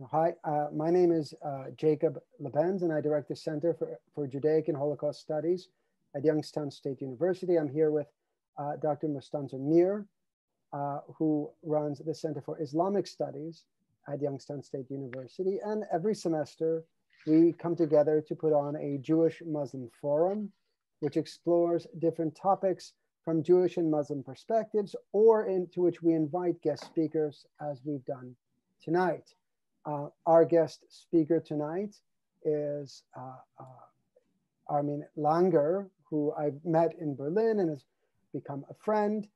Hi, my name is Jacob Lebenz, and I direct the Center for Judaic and Holocaust Studies at Youngstown State University. I'm here with Dr. Mustanzer Mir, who runs the Center for Islamic Studies at Youngstown State University. And every semester, we come together to put on a Jewish-Muslim forum, which explores different topics from Jewish and Muslim perspectives, or into which we invite guest speakers, as we've done tonight. Our guest speaker tonight is Armin Langer, who I've met in Berlin and has become a friend.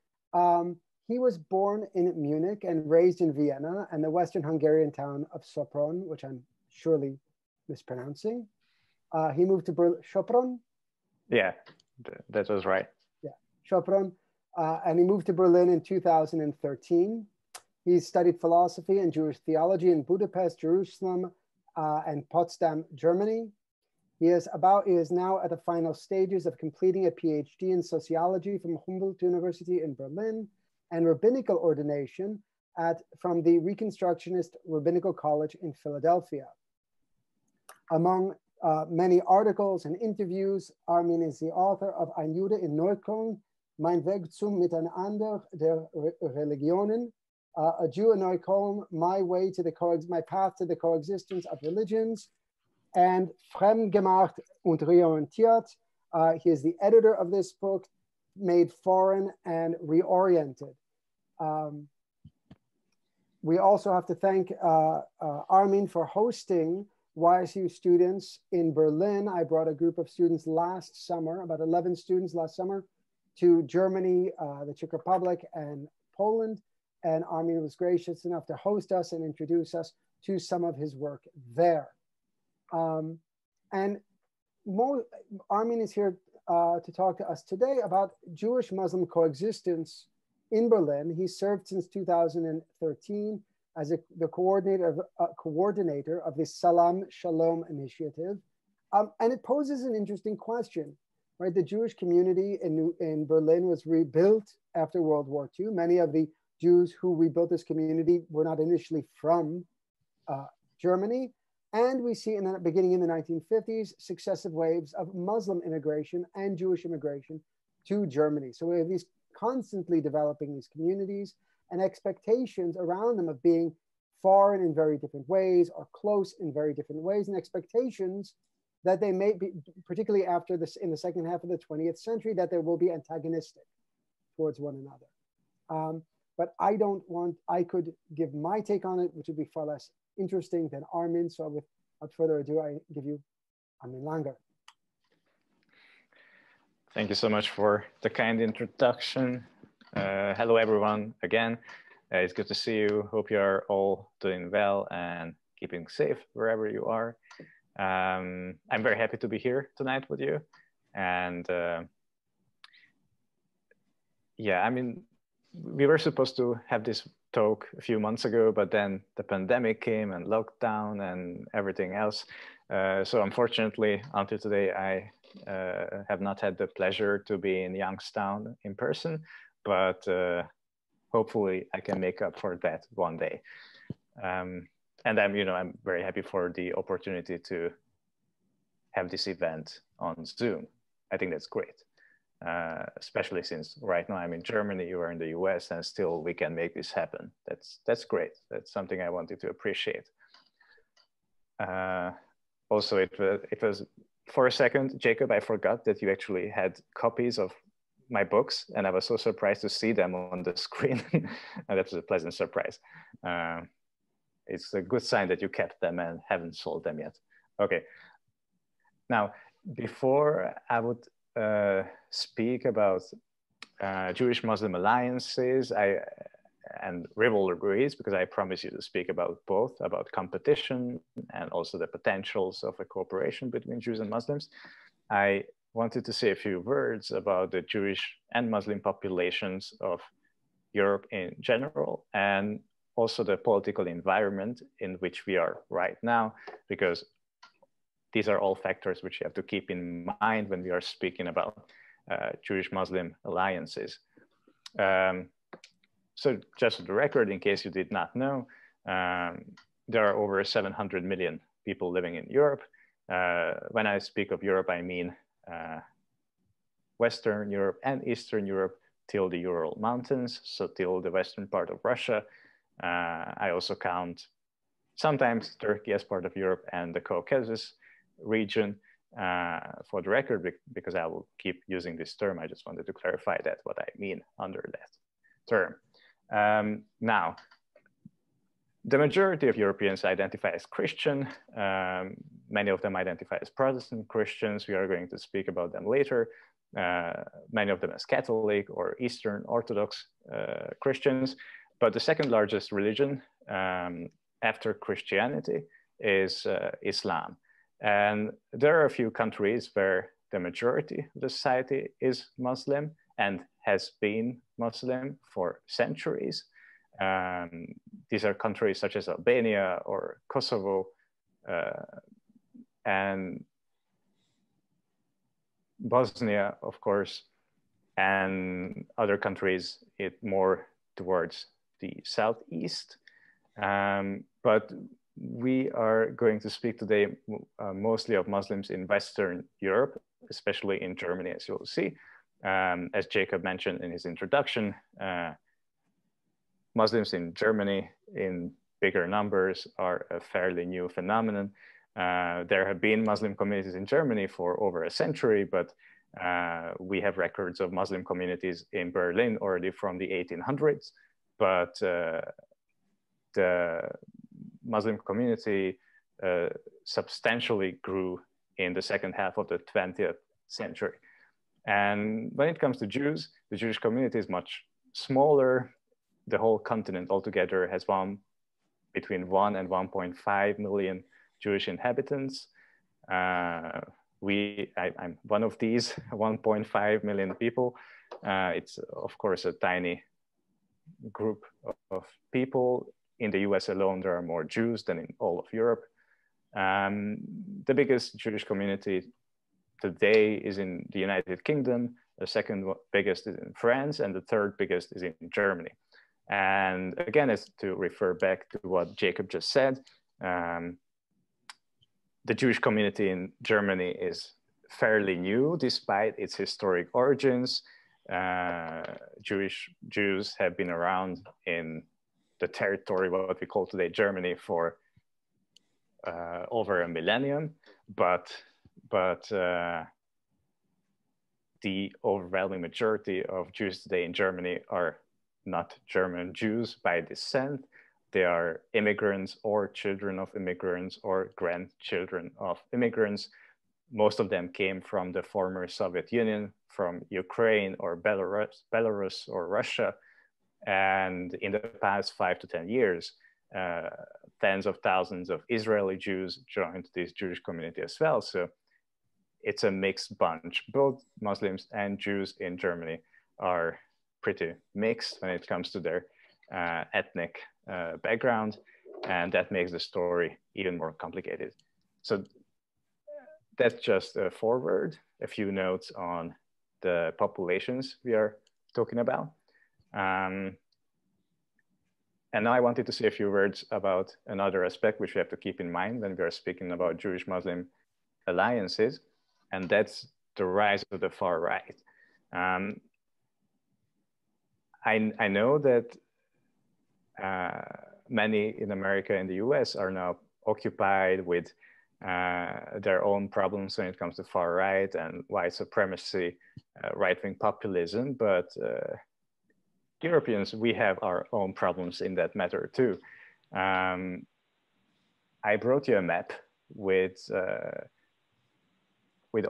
He was born in Munich and raised in Vienna and the Western Hungarian town of Sopron, which I'm surely mispronouncing. He moved to Sopron? Yeah, that was right. Yeah, Sopron. And he moved to Berlin in 2013. He studied philosophy and Jewish theology in Budapest, Jerusalem, and Potsdam, Germany. He is now at the final stages of completing a PhD in sociology from Humboldt University in Berlin and rabbinical ordination from the Reconstructionist Rabbinical College in Philadelphia. Among many articles and interviews, Armin is the author of Ein Jude in Neukölln, Mein Weg zum Miteinander der Religionen, A Jew in Neukölln, My Path to the Coexistence of Religions, and Fremdgemacht und Reorientiert. He is the editor of this book, Made Foreign and Reoriented. We also have to thank Armin for hosting YSU students in Berlin. I brought a group of students last summer, about 11 students last summer, to Germany, the Czech Republic, and Poland. And Armin was gracious enough to host us and introduce us to some of his work there. Armin is here to talk to us today about Jewish-Muslim coexistence in Berlin. He served since 2013 as the coordinator of the Salaam-Schalom Initiative. And it poses an interesting question, right? The Jewish community in Berlin was rebuilt after World War II. Many of the Jews who rebuilt this community were not initially from Germany. And we see beginning in the 1950s, successive waves of Muslim immigration and Jewish immigration to Germany. So we have these constantly developing these communities and expectations around them of being foreign in very different ways or close in very different ways, and expectations that they may be, particularly after this in the second half of the 20th century, that they will be antagonistic towards one another. But I could give my take on it, which would be far less interesting than Armin. So without further ado, I give you Armin Langer. Thank you so much for the kind introduction. Hello, everyone, again. It's good to see you. Hope you are all doing well and keeping safe wherever you are. I'm very happy to be here tonight with you. And yeah, I mean, we were supposed to have this talk a few months ago, but then the pandemic came and lockdown and everything else. So unfortunately, until today, I have not had the pleasure to be in Youngstown in person, but hopefully I can make up for that one day. And I'm very happy for the opportunity to have this event on Zoom. I think that's great. Especially since right now I'm in Germany, you are in the US, and still we can make this happen. That's great. That's something I wanted to appreciate. Also, it was for a second, Jacob, I forgot that you actually had copies of my books, and I was so surprised to see them on the screen. And that was a pleasant surprise. It's a good sign that you kept them and haven't sold them yet. Okay. Now, before I would speak about Jewish-Muslim alliances and rivalries, because I promise you to speak about both, about competition and also the potentials of a cooperation between Jews and Muslims. I wanted to say a few words about the Jewish and Muslim populations of Europe in general, and also the political environment in which we are right now, because these are all factors which you have to keep in mind when we are speaking about Jewish-Muslim alliances. So just for the record, in case you did not know, there are over 700 million people living in Europe. When I speak of Europe, I mean Western Europe and Eastern Europe till the Ural Mountains, so till the western part of Russia. I also count sometimes Turkey as part of Europe and the Caucasus region. For the record, because I will keep using this term, I just wanted to clarify that what I mean under that term. Now, the majority of Europeans identify as Christian. Many of them identify as Protestant Christians. We are going to speak about them later. Many of them as Catholic or Eastern Orthodox Christians. But the second largest religion after Christianity is Islam. And there are a few countries where the majority of the society is Muslim and has been Muslim for centuries. These are countries such as Albania or Kosovo and Bosnia, of course, and other countries more towards the southeast. But we are going to speak today mostly of Muslims in Western Europe, especially in Germany, as you'll see. As Jacob mentioned in his introduction, Muslims in Germany in bigger numbers are a fairly new phenomenon. There have been Muslim communities in Germany for over a century, but we have records of Muslim communities in Berlin already from the 1800s. But the Muslim community substantially grew in the second half of the 20th century. And when it comes to Jews, the Jewish community is much smaller. The whole continent altogether has between 1 and 1.5 million Jewish inhabitants. I'm one of these 1.5 million people. It's of course a tiny group of people. In the US alone, there are more Jews than in all of Europe. The biggest Jewish community today is in the United Kingdom. The second biggest is in France, and the third biggest is in Germany. And again, as to refer back to what Jacob just said, the Jewish community in Germany is fairly new despite its historic origins. Jews have been around in the territory, what we call today Germany, for over a millennium, but the overwhelming majority of Jews today in Germany are not German Jews by descent. They are immigrants or children of immigrants or grandchildren of immigrants. Most of them came from the former Soviet Union, from Ukraine or Belarus or Russia. And in the past 5 to 10 years, tens of thousands of Israeli Jews joined this Jewish community as well. So it's a mixed bunch. Both Muslims and Jews in Germany are pretty mixed when it comes to their ethnic background, and that makes the story even more complicated. So that's just a foreword, a few notes on the populations we are talking about. And now I wanted to say a few words about another aspect which we have to keep in mind when we are speaking about Jewish-Muslim alliances, and that's the rise of the far right. I know that many in America and the US are now occupied with their own problems when it comes to far right and white supremacy, right-wing populism, but Europeans, we have our own problems in that matter too. I brought you a map with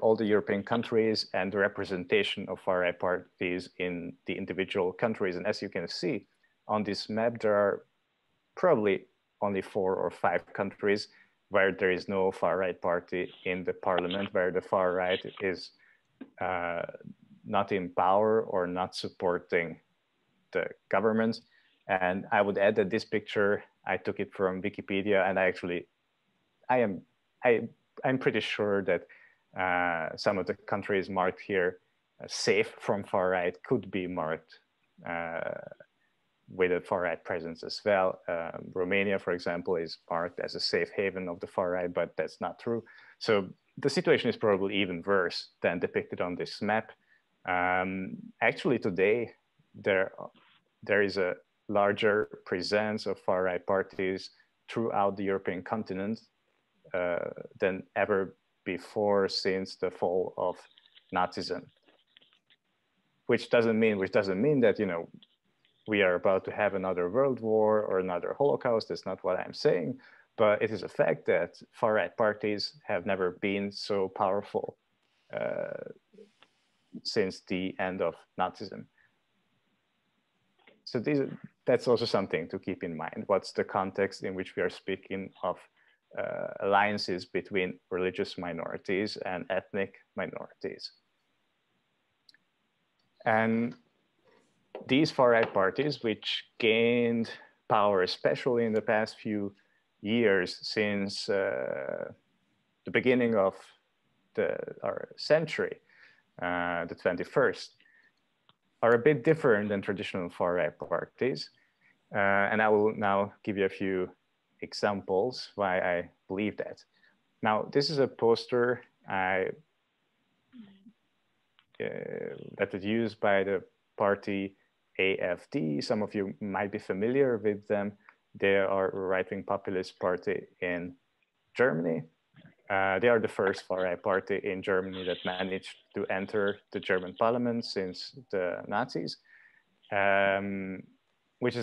all the European countries and the representation of far-right parties in the individual countries. And as you can see on this map, there are probably only 4 or 5 countries where there is no far-right party in the parliament, where the far-right is not in power or not supporting the government. And I would add that this picture, I took it from Wikipedia, and I'm pretty sure that some of the countries marked here safe from far right could be marked with a far-right presence as well. Romania, for example, is marked as a safe haven of the far-right, but that's not true. So the situation is probably even worse than depicted on this map. Actually, today, there is a larger presence of far-right parties throughout the European continent than ever before since the fall of Nazism. Which doesn't mean that, you know, we are about to have another world war or another Holocaust. That's not what I'm saying, but it is a fact that far-right parties have never been so powerful since the end of Nazism. So that's also something to keep in mind. What's the context in which we are speaking of alliances between religious minorities and ethnic minorities? And these far-right parties, which gained power, especially in the past few years since the beginning of our century, the 21st, are a bit different than traditional far-right parties. And I will now give you a few examples why I believe that. Now, this is a poster that is used by the party AfD. Some of you might be familiar with them. They are a right-wing populist party in Germany. They are the first far-right party in Germany that managed to enter the German parliament since the Nazis, which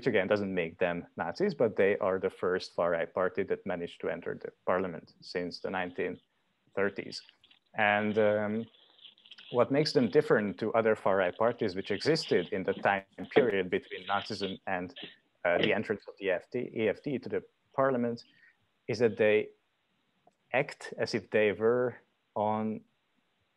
again doesn't make them Nazis, but they are the first far-right party that managed to enter the parliament since the 1930s. And what makes them different to other far-right parties which existed in the time period between Nazism and the entrance of the AfD to the parliament is that they act as if they were on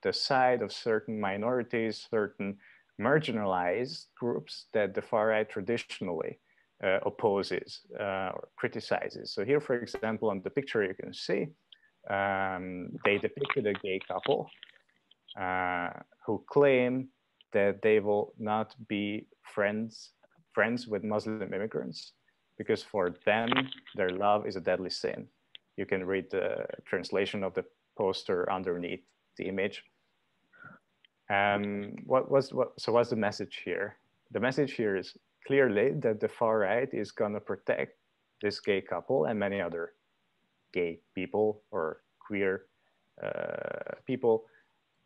the side of certain minorities, certain marginalized groups that the far-right traditionally opposes or criticizes. So here, for example, on the picture you can see, they depicted a gay couple who claim that they will not be friends with Muslim immigrants because for them, their love is a deadly sin. You can read the translation of the poster underneath the image. So what's the message here? The message here is clearly that the far right is gonna protect this gay couple and many other gay people or queer people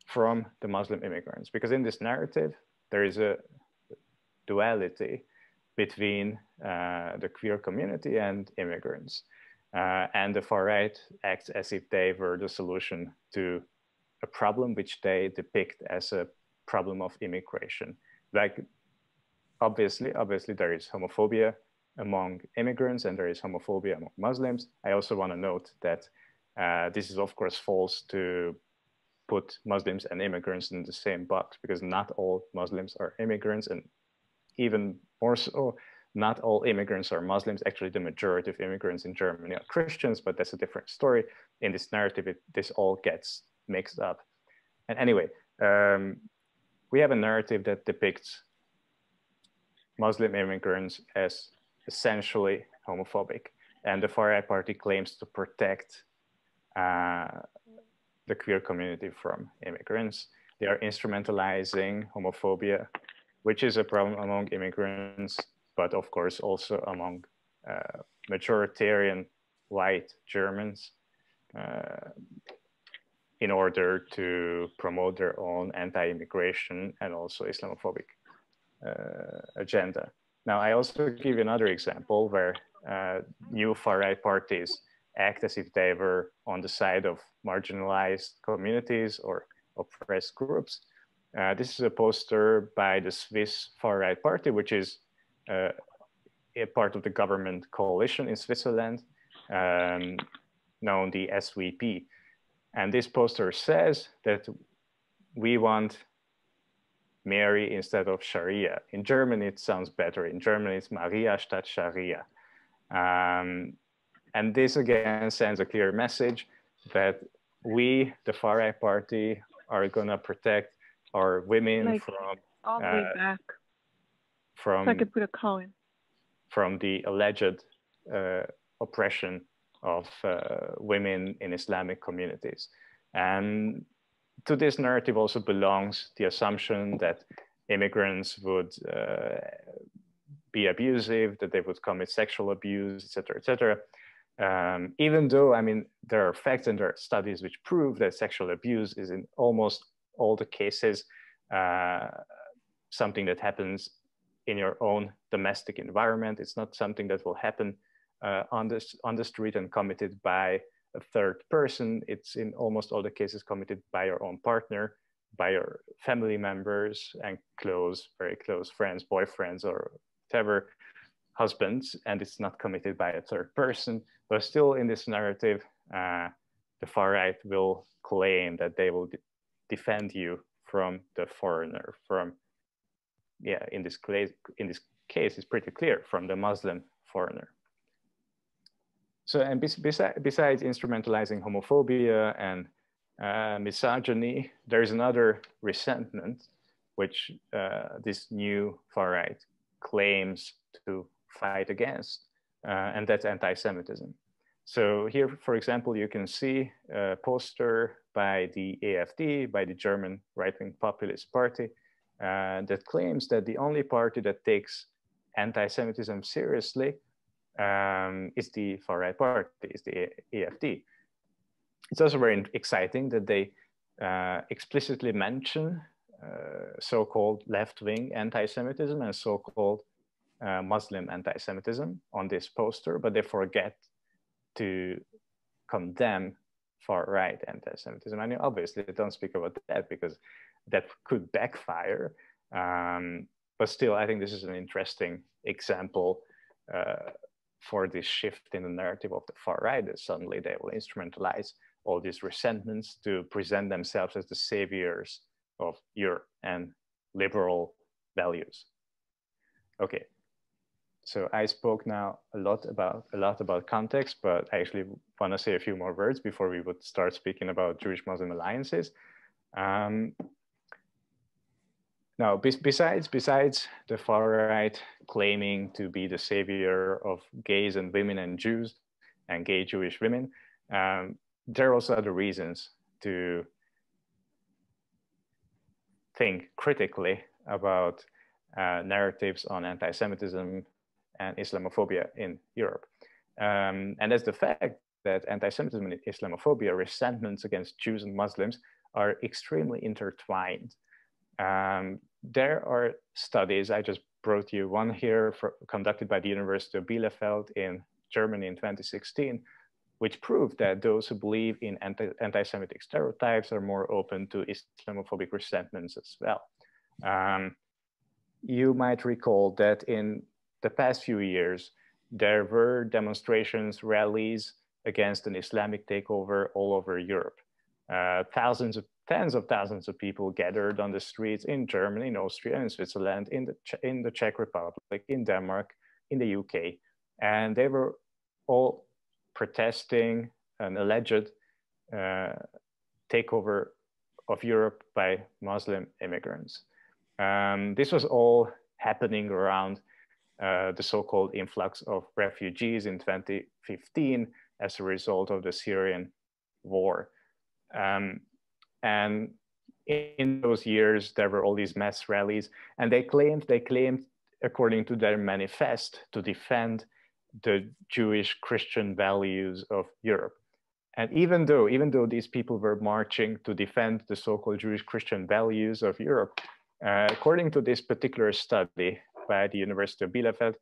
from the Muslim immigrants. Because in this narrative, there is a duality between the queer community and immigrants. And the far right acts as if they were the solution to a problem which they depict as a problem of immigration. Like, obviously there is homophobia among immigrants and there is homophobia among Muslims. I also want to note that this is of course false to put Muslims and immigrants in the same box, because not all Muslims are immigrants, and even more so, not all immigrants are Muslims. Actually, the majority of immigrants in Germany are Christians, but that's a different story. In this narrative, this all gets mixed up. And anyway, we have a narrative that depicts Muslim immigrants as essentially homophobic. And the far-right party claims to protect the queer community from immigrants. They are instrumentalizing homophobia, which is a problem among immigrants, but of course also among majoritarian white Germans in order to promote their own anti-immigration and also Islamophobic agenda. Now, I also give you another example where new far-right parties act as if they were on the side of marginalized communities or oppressed groups. This is a poster by the Swiss far-right party, which is a part of the government coalition in Switzerland, known the SVP. And this poster says that we want Mary instead of Sharia. In German, it sounds better. In German, it's Maria statt Sharia. And this again sends a clear message that we, the far-right party, are gonna protect our women from... all the way back. from, if I could put a call in, from the alleged oppression of women in Islamic communities. And to this narrative also belongs the assumption that immigrants would be abusive, that they would commit sexual abuse, etc., etc. Even though, I mean, there are facts and there are studies which prove that sexual abuse is in almost all the cases something that happens in your own domestic environment. It's not something that will happen on the street and committed by a third person. It's in almost all the cases committed by your own partner, by your family members and close, very close friends, boyfriends, or whatever, husbands, and it's not committed by a third person. But still in this narrative, the far right will claim that they will defend you from the foreigner, from, yeah, in this case, it's pretty clear, from the Muslim foreigner. So, and besides instrumentalizing homophobia and misogyny, there's another resentment which this new far right claims to fight against, and that's anti-Semitism. So here, for example, you can see a poster by the AfD, by the German right-wing populist party, that claims that the only party that takes anti-Semitism seriously is the far-right party, is the AfD. It's also very exciting that they explicitly mention so-called left-wing anti-Semitism and so-called Muslim anti-Semitism on this poster, but they forget to condemn far-right anti-Semitism. I mean, obviously they don't speak about that because that could backfire. But still, I think this is an interesting example for this shift in the narrative of the far right, that suddenly they will instrumentalize all these resentments to present themselves as the saviors of Europe and liberal values. Okay, so I spoke now a lot about context, but I actually want to say a few more words before we would start speaking about Jewish-Muslim alliances. Now, besides the far right claiming to be the savior of gays and women and Jews and gay Jewish women, there are also other reasons to think critically about narratives on anti-Semitism and Islamophobia in Europe. And that's the fact that anti-Semitism and Islamophobia, resentments against Jews and Muslims, are extremely intertwined. There are studies, I just brought you one here, conducted by the University of Bielefeld in Germany in 2016, which proved that those who believe in anti-Semitic stereotypes are more open to Islamophobic resentments as well. You might recall that in the past few years, there were demonstrations, rallies against an Islamic takeover all over Europe. Tens of thousands of people gathered on the streets in Germany, in Austria, in Switzerland, in the Czech Republic, in Denmark, in the UK, and they were all protesting an alleged takeover of Europe by Muslim immigrants. This was all happening around the so-called influx of refugees in 2015 as a result of the Syrian war. And in those years, there were all these mass rallies, and they claimed, according to their manifest, to defend the Jewish Christian values of Europe. And even though these people were marching to defend the so-called Jewish Christian values of Europe, according to this particular study by the University of Bielefeld,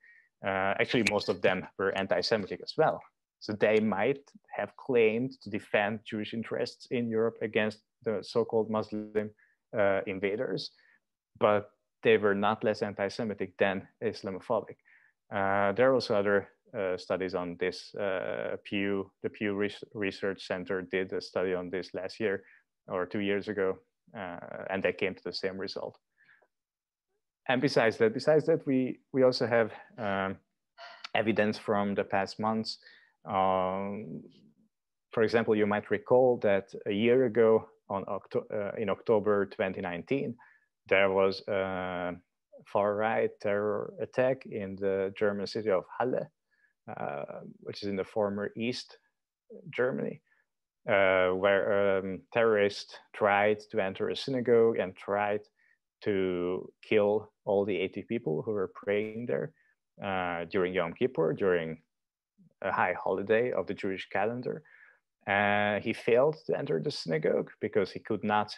actually most of them were anti-Semitic as well. So they might have claimed to defend Jewish interests in Europe against the so-called Muslim invaders, but they were not less anti-Semitic than Islamophobic. There are also other studies on this. The Pew Research Center did a study on this last year or 2 years ago, and they came to the same result. And besides that, we also have evidence from the past months. For example, you might recall that a year ago, in October 2019, there was a far-right terror attack in the German city of Halle, which is in the former East Germany, where terrorists tried to enter a synagogue and tried to kill all the 80 people who were praying there during Yom Kippur, during a high holiday of the Jewish calendar. He failed to enter the synagogue because he could not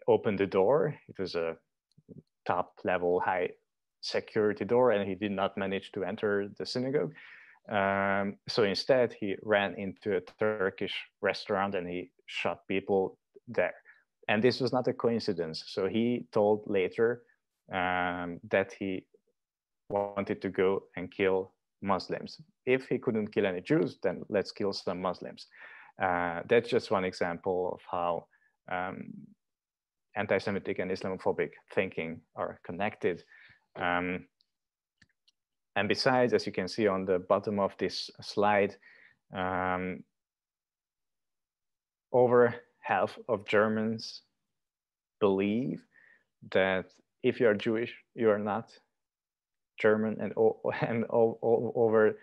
open the door. It was a top level, high security door, and he did not manage to enter the synagogue. So instead, he ran into a Turkish restaurant and he shot people there. And this was not a coincidence. So he told later that he wanted to go and kill Muslims. If he couldn't kill any Jews, then let's kill some Muslims. That's just one example of how anti-Semitic and Islamophobic thinking are connected. And besides, as you can see on the bottom of this slide, over half of Germans believe that if you are Jewish, you are not German, and over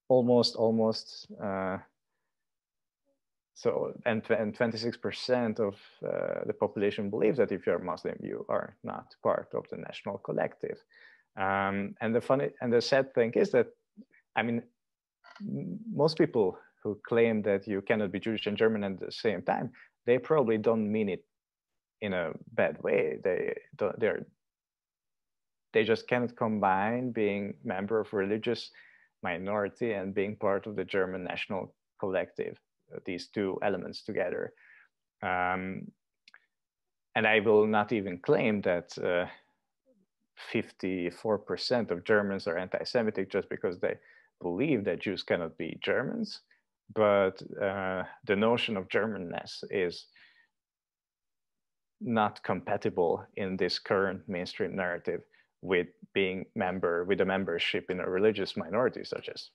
almost 26% of the population believes that if you're Muslim, you are not part of the national collective. And the sad thing is that, I mean, most people who claim that you cannot be Jewish and German at the same time, they probably don't mean it in a bad way. They just cannot combine being member of a religious minority and being part of the German national collective, these two elements together. And I will not even claim that 54% of Germans are anti-Semitic just because they believe that Jews cannot be Germans. But the notion of Germanness is not compatible in this current mainstream narrative with being with a membership in a religious minority, such as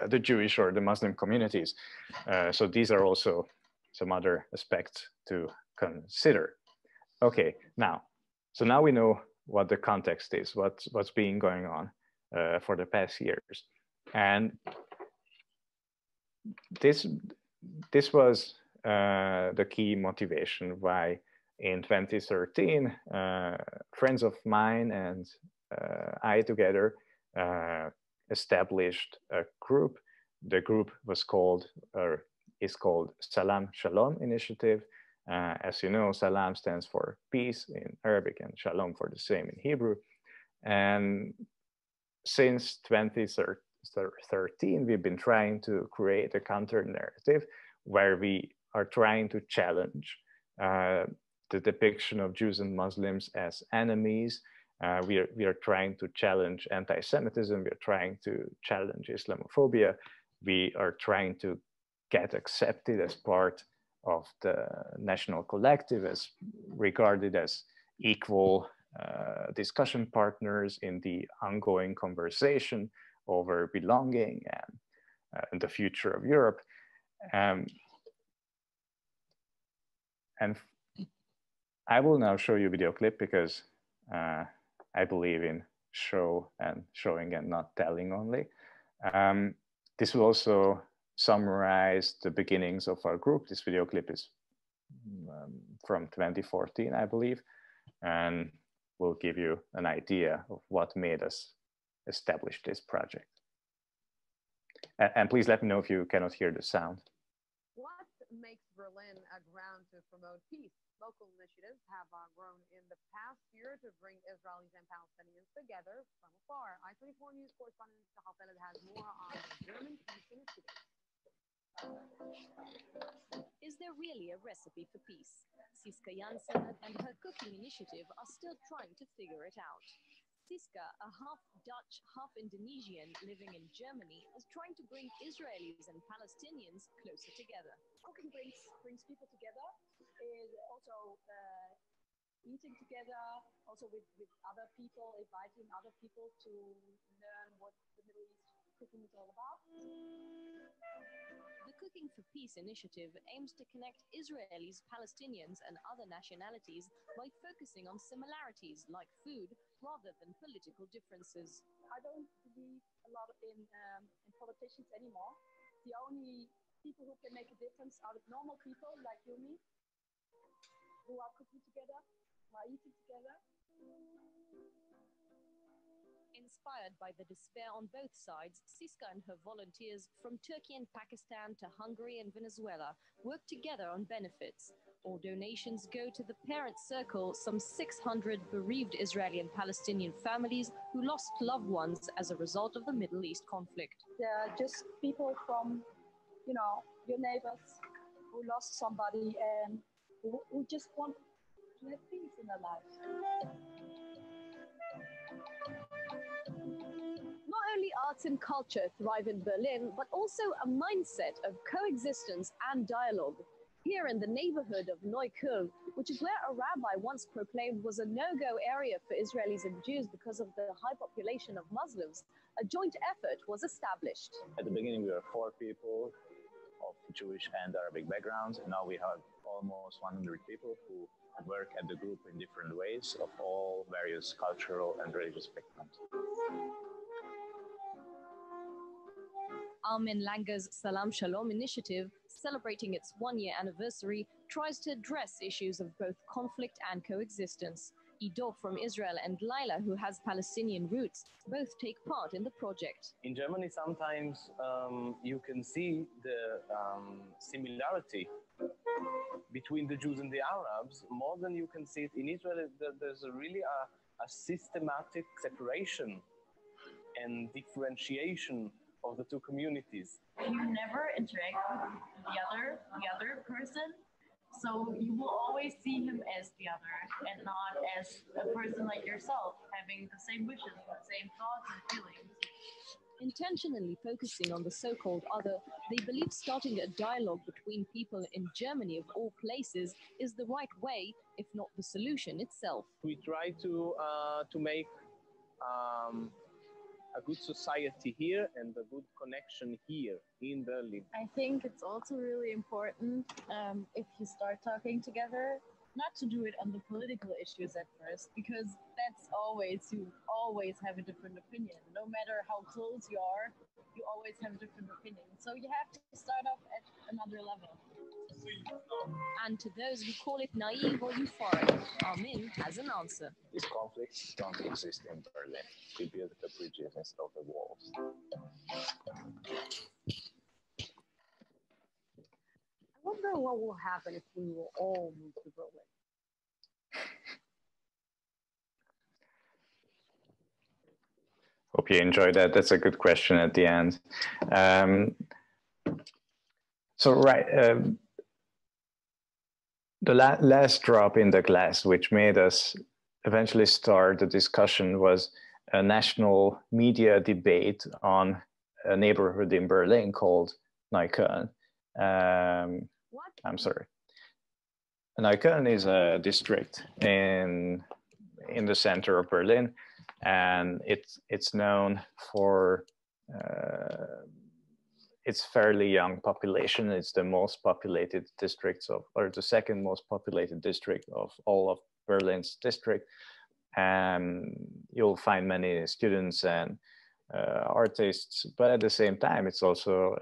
the Jewish or the Muslim communities. So these are also some other aspects to consider. Okay, now we know what the context is, what's been going on for the past years. And this was the key motivation why in 2013, friends of mine and I together established a group. The group was called, or is called, Salaam-Schalom Initiative. As you know, Salam stands for peace in Arabic and Shalom for the same in Hebrew. And since 2013, we've been trying to create a counter narrative where we are trying to challenge the depiction of Jews and Muslims as enemies. We are trying to challenge anti-Semitism. We are trying to challenge Islamophobia. We are trying to get accepted as part of the national collective, as regarded as equal discussion partners in the ongoing conversation over belonging and the future of Europe. And I will now show you a video clip because I believe in showing and not telling only. This will also summarize the beginnings of our group. This video clip is from 2014, I believe, and will give you an idea of what made us establish this project. And please let me know if you cannot hear the sound. What makes Berlin a ground to promote peace? Local initiatives have grown in the past year to bring Israelis and Palestinians together from afar. I-24 News correspondent Sahal Peled has more on the German peace initiative. Is there really a recipe for peace? Siska Janssen and her cooking initiative are still trying to figure it out. Siska, a half Dutch, half Indonesian living in Germany, is trying to bring Israelis and Palestinians closer together. Cooking brings people together. Is also eating together, also with other people, inviting other people to learn what the Middle East cooking is all about. The Cooking for Peace initiative aims to connect Israelis, Palestinians, and other nationalities by focusing on similarities like food rather than political differences. I don't believe a lot in politicians anymore. The only people who can make a difference are the normal people like you and me, who are cooking together, who are eating together. Inspired by the despair on both sides, Siska and her volunteers from Turkey and Pakistan to Hungary and Venezuela work together on benefits. All donations go to the parent circle, some 600 bereaved Israeli and Palestinian families who lost loved ones as a result of the Middle East conflict. They're just people from, you know, your neighbors who lost somebody and who just want to have peace in their life. Not only arts and culture thrive in Berlin, but also a mindset of coexistence and dialogue. Here in the neighborhood of Neukölln, which is where a rabbi once proclaimed was a no-go area for Israelis and Jews because of the high population of Muslims, a joint effort was established. At the beginning, we were 4 people of Jewish and Arabic backgrounds, and now we have almost 100 people who work at the group in different ways of all various cultural and religious backgrounds. Armin Langer's Salaam-Schalom Initiative, celebrating its 1-year anniversary, tries to address issues of both conflict and coexistence. Ido from Israel and Laila, who has Palestinian roots, both take part in the project. In Germany, sometimes you can see the similarity between the Jews and the Arabs more than you can see it in Israel. There's really a systematic separation and differentiation of the two communities. You never interact with the other person, so you will always see him as the other and not as a person like yourself, having the same wishes, the same thoughts and feelings. Intentionally focusing on the so-called other, they believe starting a dialogue between people in Germany, of all places, is the right way, if not the solution itself. We try to make a good society here and a good connection here in Berlin. I think it's also really important if you start talking together, not to do it on the political issues at first, because you always have a different opinion. No matter how close you are, you always have a different opinion. So you have to start off at another level. And to those who call it naive or euphoric, Armin has an answer. These conflicts don't exist in Berlin. We build the bridges instead of the walls. I wonder what will happen if we will all move to Berlin. Hope you enjoyed that. That's a good question at the end. The last drop in the glass, which made us eventually start the discussion, was a national media debate on a neighborhood in Berlin called Neukölln. What? I'm sorry. Neukölln is a district in the center of Berlin, and it's known for its fairly young population. It's the most populated districts or the second most populated district of all of Berlin's district. And you'll find many students and artists, but at the same time, it's also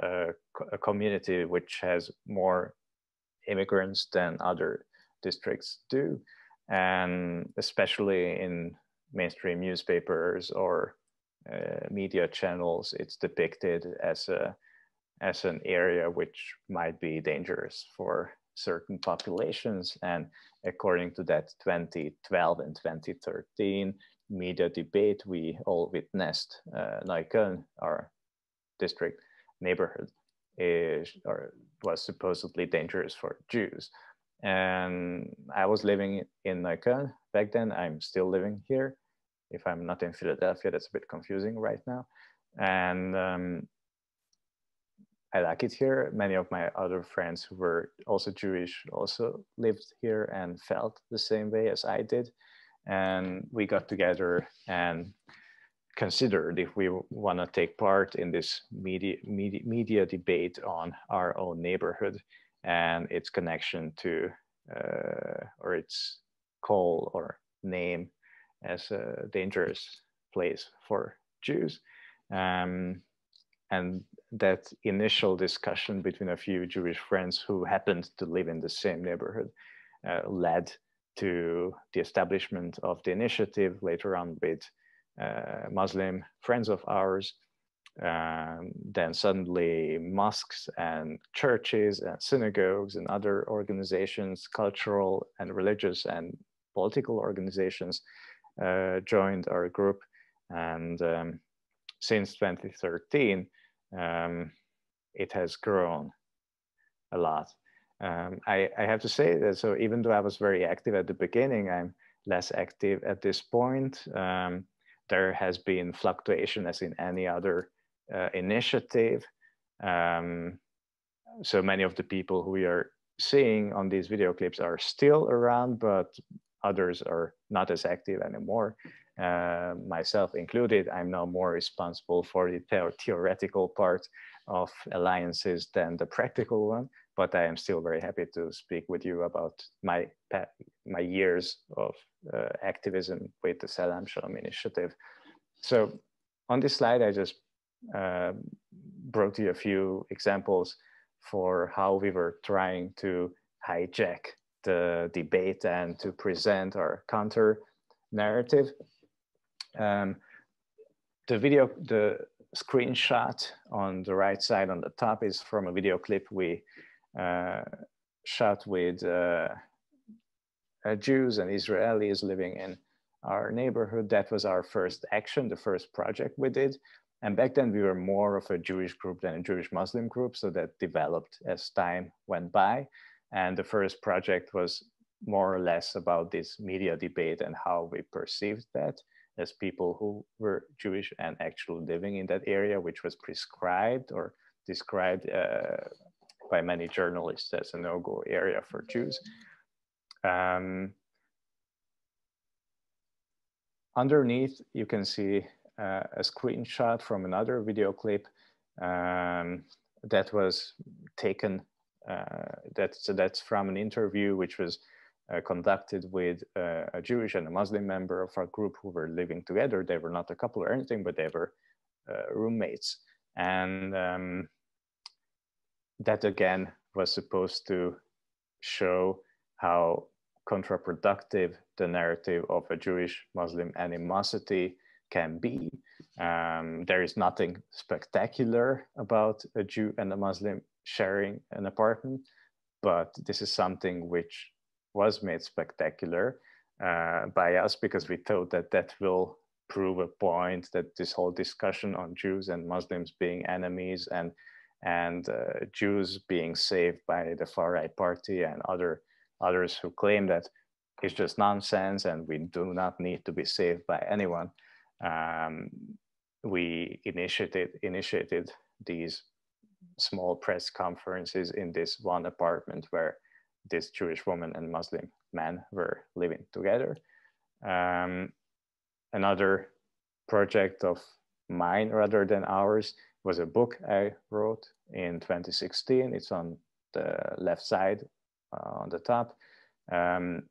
a community which has more immigrants than other districts do. And especially in mainstream newspapers or media channels, it's depicted as an area which might be dangerous for certain populations. And according to that 2012 and 2013 media debate, we all witnessed Neukölln, our district neighborhood, was supposedly dangerous for Jews. And I was living in Neukölln back then. I'm still living here. If I'm not in Philadelphia, that's a bit confusing right now. And I like it here. Many of my other friends who were also Jewish also lived here and felt the same way as I did. And we got together and considered if we want to take part in this media debate on our own neighborhood and its connection to or its call or name as a dangerous place for Jews. And that initial discussion between a few Jewish friends who happened to live in the same neighborhood led to the establishment of the initiative later on with Muslim friends of ours. Then suddenly mosques and churches and synagogues and other organizations, cultural and religious and political organizations joined our group. And since 2013, it has grown a lot. I have to say that, so even though I was very active at the beginning, I'm less active at this point. There has been fluctuation as in any other initiative. So many of the people who we are seeing on these video clips are still around, but others are not as active anymore. Myself included, I'm now more responsible for the theoretical part of alliances than the practical one, but I am still very happy to speak with you about my years of activism with the Salaam-Schalom Initiative. So on this slide, I just brought you a few examples for how we were trying to hijack the debate and to present our counter narrative. The screenshot on the right side on the top is from a video clip we shot with Jews and Israelis living in our neighborhood. That was our first action, the first project we did. And back then we were more of a Jewish group than a Jewish Muslim group. So that developed as time went by. And the first project was more or less about this media debate and how we perceived that as people who were Jewish and actually living in that area, which was prescribed or described by many journalists as a no-go area for Jews. Underneath, you can see a screenshot from another video clip that was taken, that's from an interview which was conducted with a Jewish and a Muslim member of our group who were living together. They were not a couple or anything, but they were roommates. And that again was supposed to show how counterproductive the narrative of a Jewish-Muslim animosity can be. There is nothing spectacular about a Jew and a Muslim sharing an apartment, but this is something which was made spectacular by us because we thought that that will prove a point that this whole discussion on Jews and Muslims being enemies and Jews being saved by the far-right party and others who claim that it's just nonsense and we do not need to be saved by anyone. We initiated these small press conferences in this one apartment where this Jewish woman and Muslim man were living together. Another project of mine rather than ours was a book I wrote in 2016. It's on the left side on the top. And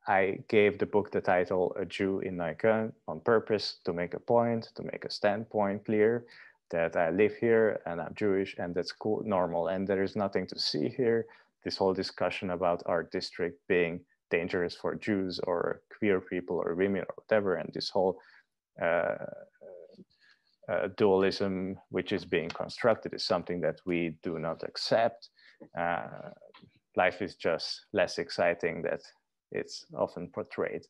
I gave the book the title A Jew in Neukölln on purpose to make a point, to make a standpoint clear that I live here and I'm Jewish and that's cool, normal, and there is nothing to see here. This whole discussion about our district being dangerous for Jews or queer people or women or whatever, and this whole dualism which is being constructed is something that we do not accept. Life is just less exciting that it's often portrayed.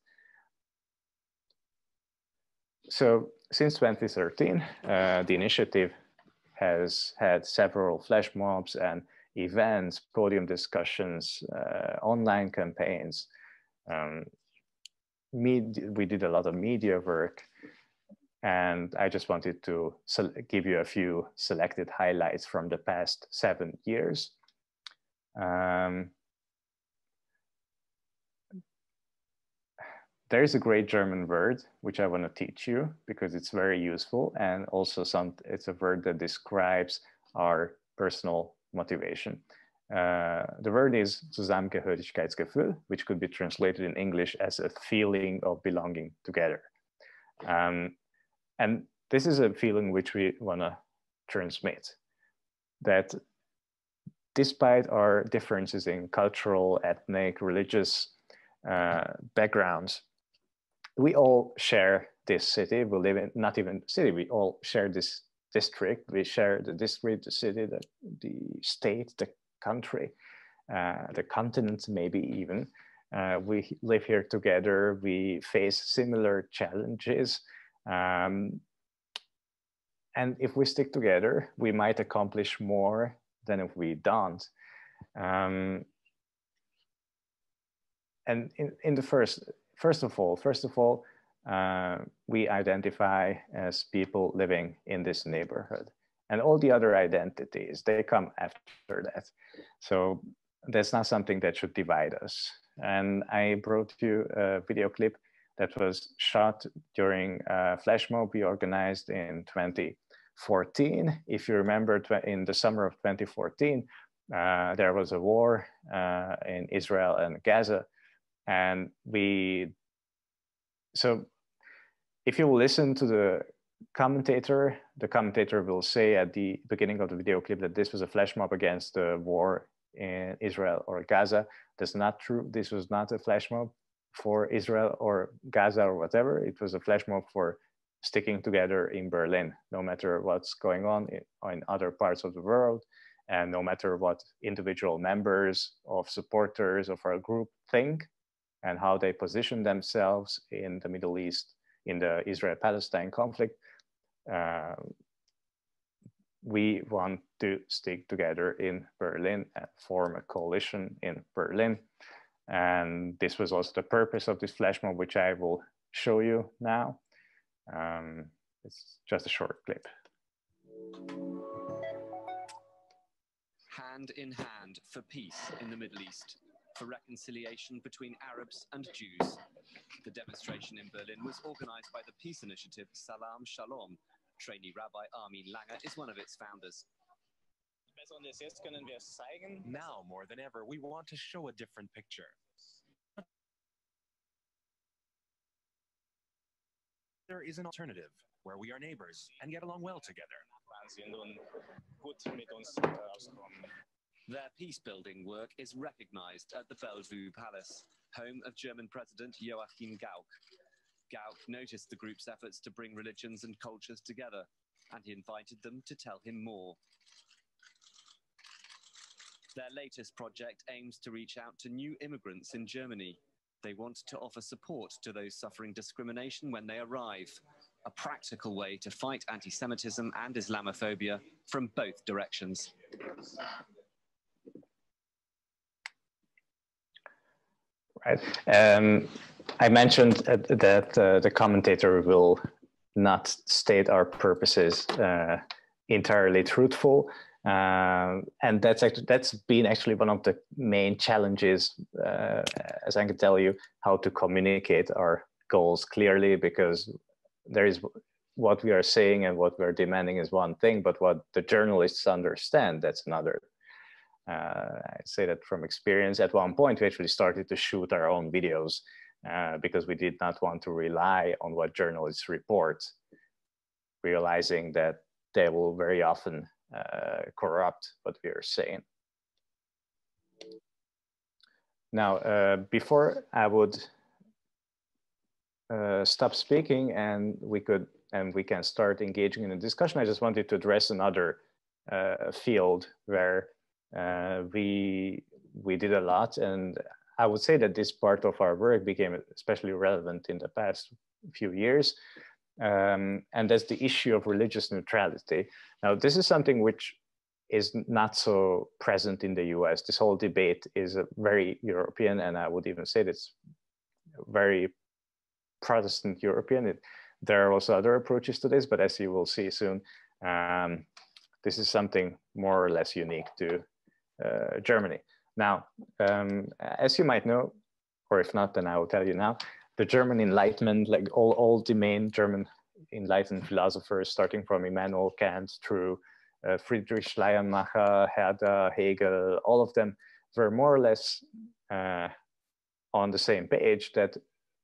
So since 2013, the initiative has had several flash mobs and events, podium discussions, online campaigns. We did a lot of media work, and I just wanted to give you a few selected highlights from the past 7 years. there is a great German word which I want to teach you because it's very useful, and also it's a word that describes our personal motivation. The word is Zusammengehörigkeitsgefühl, which could be translated in English as a feeling of belonging together. And this is a feeling which we want to transmit, that despite our differences in cultural, ethnic, religious backgrounds, we all share this city. We live in, not even city, we all share this district. We share the district, the city, the state, the country, the continent, maybe even. We live here together. We face similar challenges. And if we stick together, we might accomplish more than if we don't. And in the first of all, we identify as people living in this neighborhood, and all the other identities, they come after that. So that's not something that should divide us. And I brought you a video clip that was shot during a flash mob we organized in 2014. If you remember, in the summer of 2014, there was a war in Israel and Gaza. And so if you listen to the commentator will say at the beginning of the video clip that this was a flash mob against the war in Israel or Gaza. That's not true. This was not a flash mob for Israel or Gaza or whatever. It was a flash mob for sticking together in Berlin, no matter what's going on in other parts of the world, and no matter what individual members of supporters of our group think and how they position themselves in the Middle East, in the Israel-Palestine conflict. We want to stick together in Berlin and form a coalition in Berlin. And this was also the purpose of this flash mob, which I will show you now. It's just a short clip. Hand in hand for peace in the Middle East, for reconciliation between Arabs and Jews. The demonstration in Berlin was organized by the peace initiative Salaam-Schalom. Trainee Rabbi Armin Langer is one of its founders. Now more than ever, we want to show a different picture. There is an alternative where we are neighbors and get along well together. Their peace-building work is recognized at the Bellevue Palace, home of German President Joachim Gauck. Gauck noticed the group's efforts to bring religions and cultures together, and he invited them to tell him more. Their latest project aims to reach out to new immigrants in Germany. They want to offer support to those suffering discrimination when they arrive, a practical way to fight anti-Semitism and Islamophobia from both directions. Right. I mentioned that the commentator will not state our purposes entirely truthful. And that's been actually one of the main challenges, as I can tell you, how to communicate our goals clearly, because there is what we are saying and what we're demanding is one thing, but what the journalists understand, that's another. I say that from experience. At one point, we actually started to shoot our own videos because we did not want to rely on what journalists report, realizing that they will very often corrupt what we are saying. Now, before I would stop speaking and we can start engaging in a discussion, I just wanted to address another field where we did a lot, and I would say that this part of our work became especially relevant in the past few years, and that's the issue of religious neutrality. Now, this is something which is not so present in the US. This whole debate is very European, and I would even say that's very Protestant European. There are also other approaches to this, but as you will see soon, this is something more or less unique to Germany. Now, as you might know, or if not, then I will tell you now, the German Enlightenment, like all the main German enlightened philosophers, starting from Immanuel Kant through Friedrich Schleiermacher, Herder, Hegel, all of them were more or less on the same page that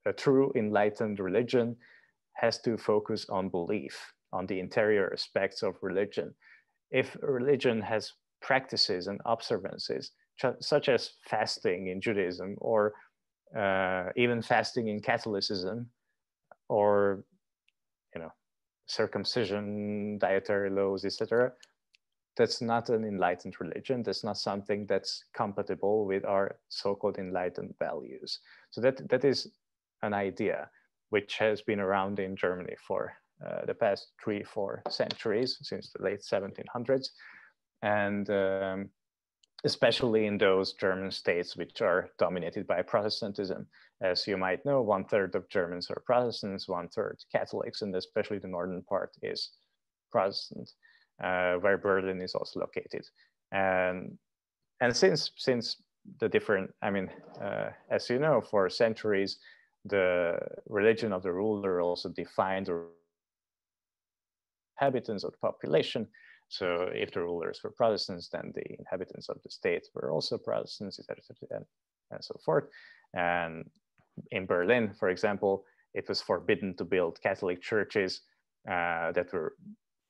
a true enlightened religion has to focus on belief, on the interior aspects of religion. If a religion has practices and observances, such as fasting in Judaism, or even fasting in Catholicism, or circumcision, dietary laws, etc., that's not an enlightened religion. That's not something that's compatible with our so-called enlightened values. So that is an idea which has been around in Germany for the past 3-4 centuries, since the late 1700s. And especially in those German states which are dominated by Protestantism. As you might know, 1/3 of Germans are Protestants, 1/3 Catholics, and especially the northern part is Protestant, where Berlin is also located. And since the different, as you know, for centuries, the religion of the ruler also defined the inhabitants of the population. So if the rulers were Protestants, then the inhabitants of the state were also Protestants, etc., and so forth. And in Berlin, for example, it was forbidden to build Catholic churches that were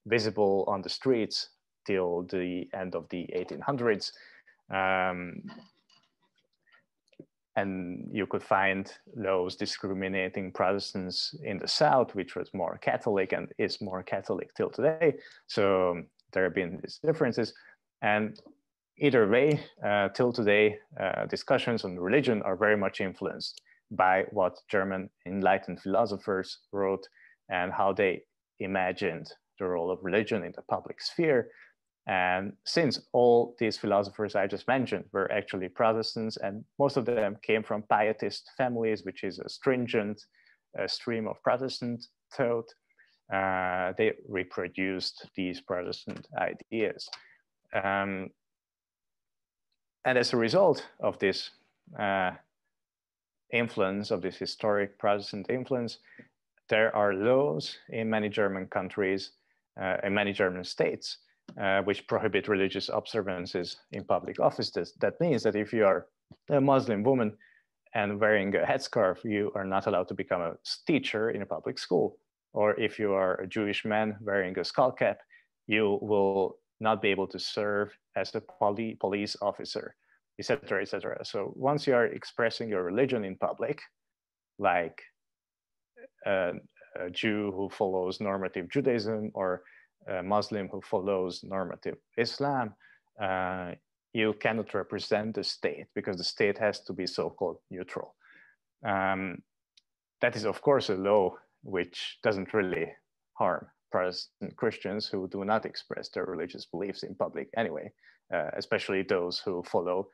visible on the streets till the end of the 1800s. And you could find laws discriminating Protestants in the South, which was more Catholic and is more Catholic till today. So there have been these differences. And either way, till today, discussions on religion are very much influenced by what German enlightened philosophers wrote and how they imagined the role of religion in the public sphere. And since all these philosophers I just mentioned were actually Protestants, and most of them came from pietist families, which is a stringent stream of Protestant thought, they reproduced these Protestant ideas. And as a result of this influence, of this historic Protestant influence, there are laws in many German countries, in many German states, which prohibit religious observances in public offices. That means that if you are a Muslim woman and wearing a headscarf, you are not allowed to become a teacher in a public school. Or if you are a Jewish man wearing a skull cap, you will not be able to serve as a police officer, etc., etc. So once you are expressing your religion in public, like a Jew who follows normative Judaism or a Muslim who follows normative Islam, you cannot represent the state because the state has to be so-called neutral. That is, of course, a law which doesn't really harm Protestant Christians who do not express their religious beliefs in public anyway, especially those who follow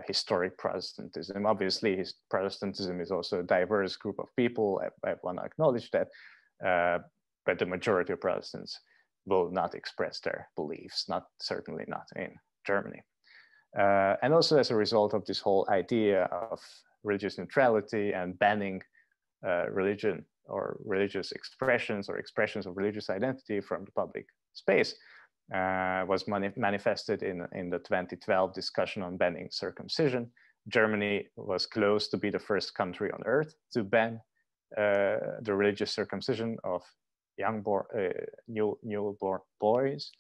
historic Protestantism. Obviously, Protestantism is also a diverse group of people. I want to acknowledge that, but the majority of Protestants will not express their beliefs, certainly not in Germany. And also as a result of this whole idea of religious neutrality and banning religion or religious expressions or expressions of religious identity from the public space, was manifested in the 2012 discussion on banning circumcision. Germany was close to be the first country on earth to ban the religious circumcision of newborn boys.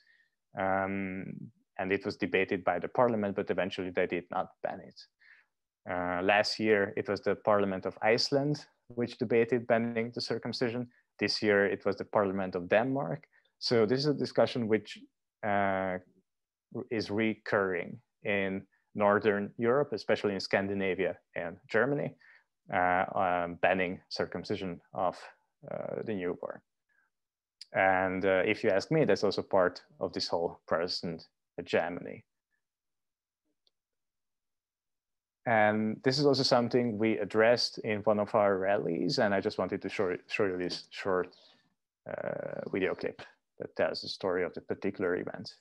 And it was debated by the parliament, but eventually they did not ban it. Last year, it was the parliament of Iceland which debated banning the circumcision. This year, it was the parliament of Denmark. So this is a discussion which is recurring in Northern Europe, especially in Scandinavia and Germany, banning circumcision of the newborn. And if you ask me, that's also part of this whole Protestant hegemony. And this is also something we addressed in one of our rallies, and I just wanted to show you this short video clip that tells the story of the particular event.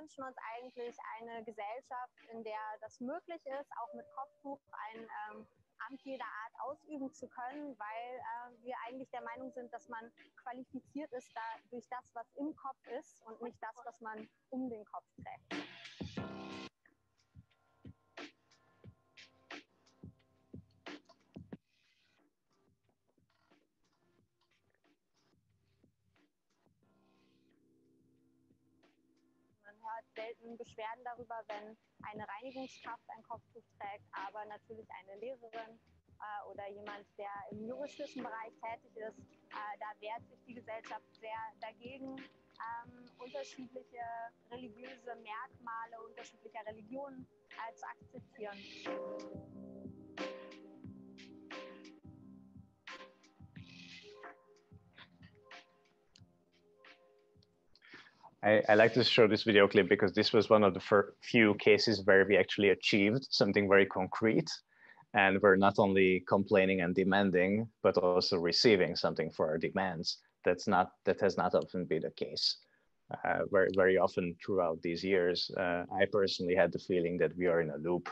wünschen uns eigentlich eine Gesellschaft, in der das möglich ist, auch mit Kopftuch ein Amt jeder Art ausüben zu können, weil wir eigentlich der Meinung sind, dass man qualifiziert ist durch das, was im Kopf ist und nicht das, was man um den Kopf trägt. Man hört selten Beschwerden darüber, wenn eine Reinigungskraft ein Kopftuch trägt, aber natürlich eine Lehrerin oder jemand, der im juristischen Bereich tätig ist, da wehrt sich die Gesellschaft sehr dagegen, unterschiedliche religiöse Merkmale unterschiedlicher Religionen zu akzeptieren. I like to show this video clip because this was one of the few cases where we actually achieved something very concrete, and we're not only complaining and demanding, but also receiving something for our demands. That has not often been the case. Very often throughout these years, I personally had the feeling that we are in a loop,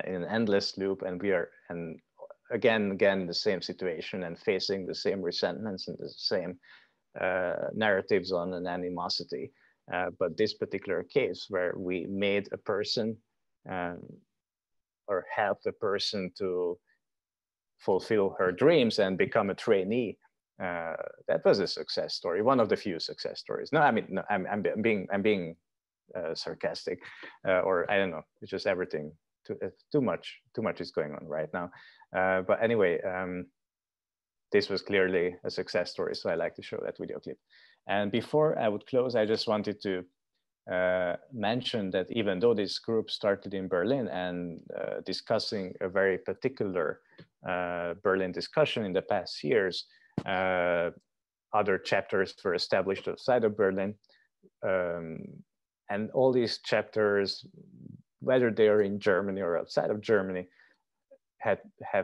in an endless loop, and we are again in the same situation and facing the same resentments and the same narratives on an animosity. But this particular case where we made a person or helped a person to fulfill her dreams and become a trainee, that was a success story, one of the few success stories. No, I mean, no, I'm being sarcastic, or I don't know. It's just everything. Too much is going on right now. But anyway, this was clearly a success story, so I like to show that video clip. And before I would close, I just wanted to mention that even though this group started in Berlin and discussing a very particular Berlin discussion in the past years, other chapters were established outside of Berlin. And all these chapters, whether they are in Germany or outside of Germany, have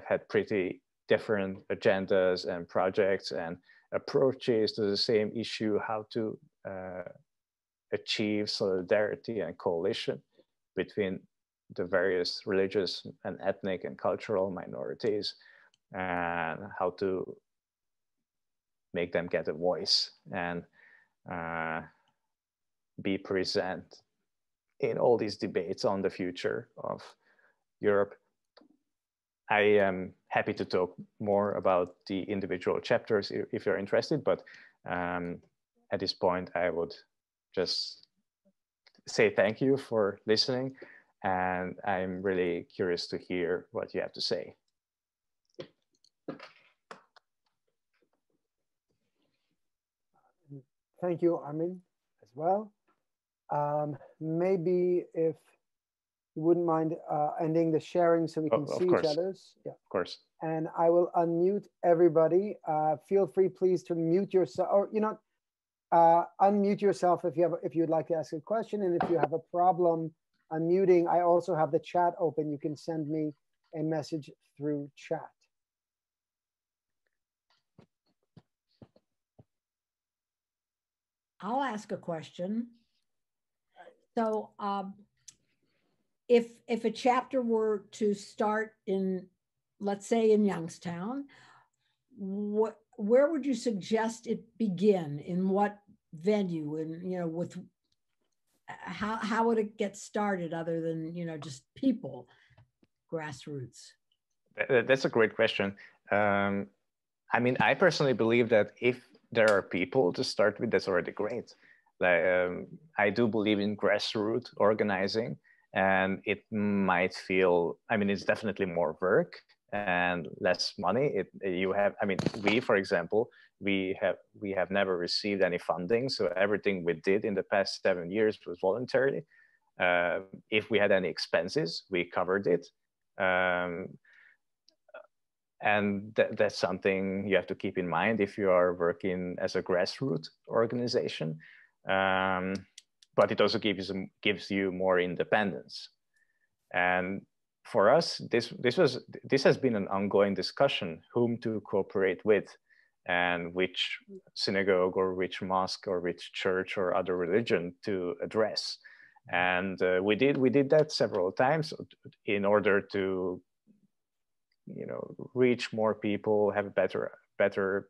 had pretty different agendas and projects and approaches to the same issue, how to achieve solidarity and coalition between the various religious and ethnic and cultural minorities, and how to make them get a voice and be present in all these debates on the future of Europe. I am happy to talk more about the individual chapters if you're interested, but at this point, I would just say thank you for listening, and I'm really curious to hear what you have to say. Thank you, Armin, as well. Maybe if you wouldn't mind ending the sharing so we can see each other's. Yeah, of course. And I will unmute everybody. Feel free, please, to mute yourself, or unmute yourself if you'd like to ask a question. And if you have a problem unmuting, I also have the chat open. You can send me a message through chat. I'll ask a question. So if a chapter were to start in, let's say, in Youngstown, where would you suggest it begin? In what venue? And with how would it get started other than just people, grassroots? That's a great question. I mean, I personally believe that if there are people to start with, that's already great. Like, I do believe in grassroots organizing, and it might feel, I mean, it's definitely more work and less money. We, for example, we have never received any funding. So everything we did in the past 7 years was voluntary. If we had any expenses, we covered it. And that's something you have to keep in mind if you are working as a grassroots organization. But it also gives you more independence. And for us, this has been an ongoing discussion: whom to cooperate with, and which synagogue or which mosque or which church or other religion to address. And we did that several times in order to, reach more people, have a better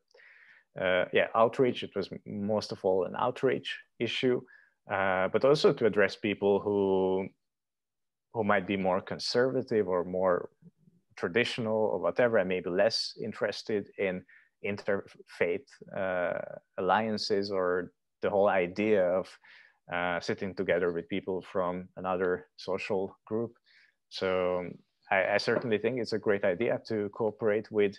outreach. It was most of all an outreach issue, but also to address people who might be more conservative or more traditional or whatever, and maybe less interested in interfaith alliances or the whole idea of sitting together with people from another social group. So I certainly think it's a great idea to cooperate with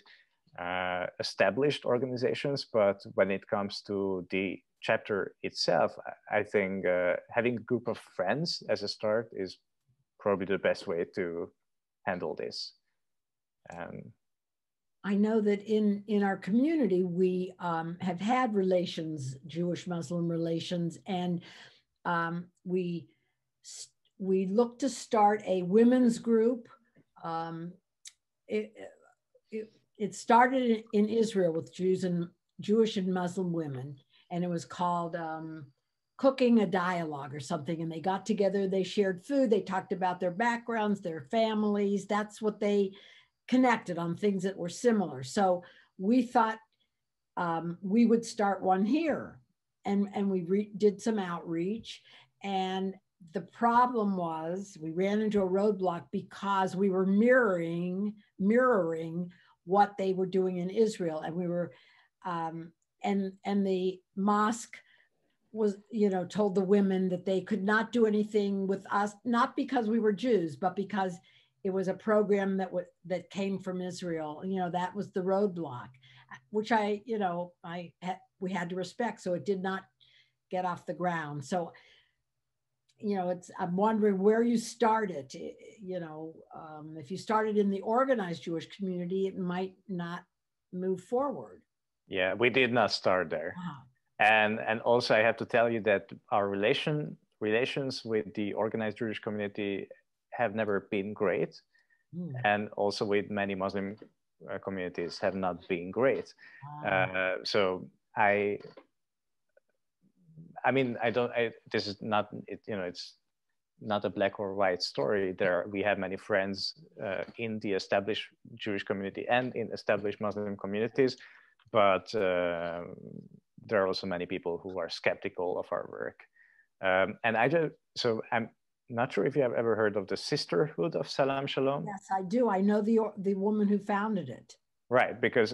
established organizations, but when it comes to the chapter itself, I think having a group of friends as a start is probably the best way to handle this. I know that in our community, we have had relations, Jewish-Muslim relations, and we look to start a women's group. It started in Israel with Jewish and Muslim women, and it was called Cooking a Dialogue or something. And they got together, they shared food, they talked about their backgrounds, their families. That's what they connected on, things that were similar. So we thought we would start one here, and we did some outreach. And the problem was we ran into a roadblock because we were mirroring what they were doing in Israel, and we were and the mosque was, told the women that they could not do anything with us, not because we were Jews, but because it was a program that came from Israel. That was the roadblock, which we had to respect. So it did not get off the ground. So, I'm wondering where you started. If you started in the organized Jewish community, it might not move forward. Yeah, we did not start there. Wow. And also I have to tell you that our relations with the organized Jewish community have never been great. And also with many Muslim communities have not been great. So this is not, it's not a black or white story. We have many friends in the established Jewish community and in established Muslim communities, but there are also many people who are skeptical of our work. So I'm not sure if you have ever heard of the Sisterhood of Salaam-Schalom. Yes, I do. I know the woman who founded it. Right, because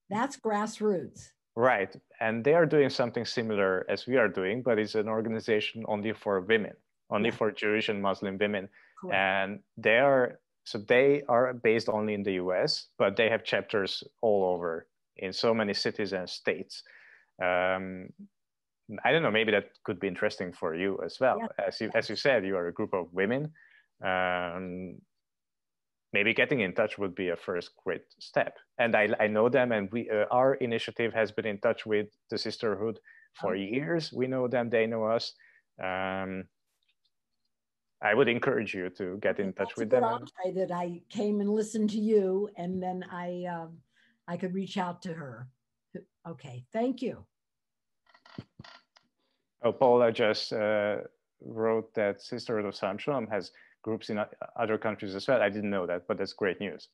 that's grassroots. Right, and they are doing something similar as we are doing, but it's an organization only for women, only for Jewish and Muslim women. Correct. And they are based only in the US, but they have chapters all over in so many cities and states. I don't know, maybe that could be interesting for you as well. Yeah. As you said, you are a group of women. Maybe getting in touch would be a first great step. And I know them, and our initiative has been in touch with the Sisterhood for years. We know them, they know us. I would encourage you to get in touch with them. That I came and listened to you, and then I could reach out to her. Okay, thank you. Oh, Paula just wrote that Sisterhood of Salaam-Schalom has groups in other countries as well. I didn't know that, but that's great news.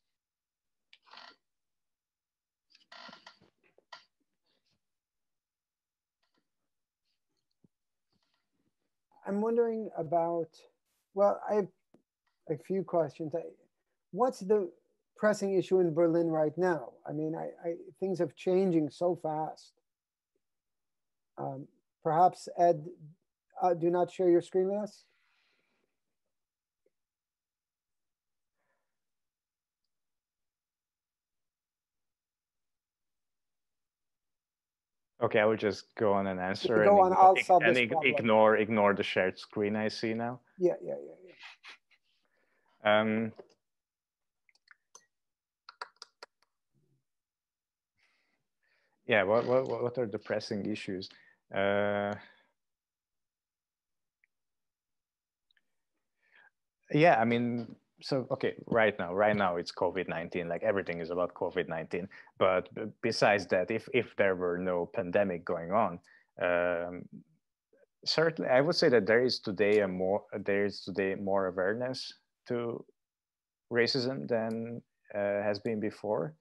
I'm wondering about, well, I have a few questions. What's the pressing issue in Berlin right now? I mean, things are changing so fast. Perhaps, Ed, do not share your screen with us. Okay, I will just go on and answer ignore the shared screen I see now. Yeah. Yeah, what are the pressing issues? Yeah, I mean, so, okay, right now it's COVID-19, like everything is about COVID-19. But besides that, if there were no pandemic going on, certainly, I would say that there is today more awareness to racism than has been before,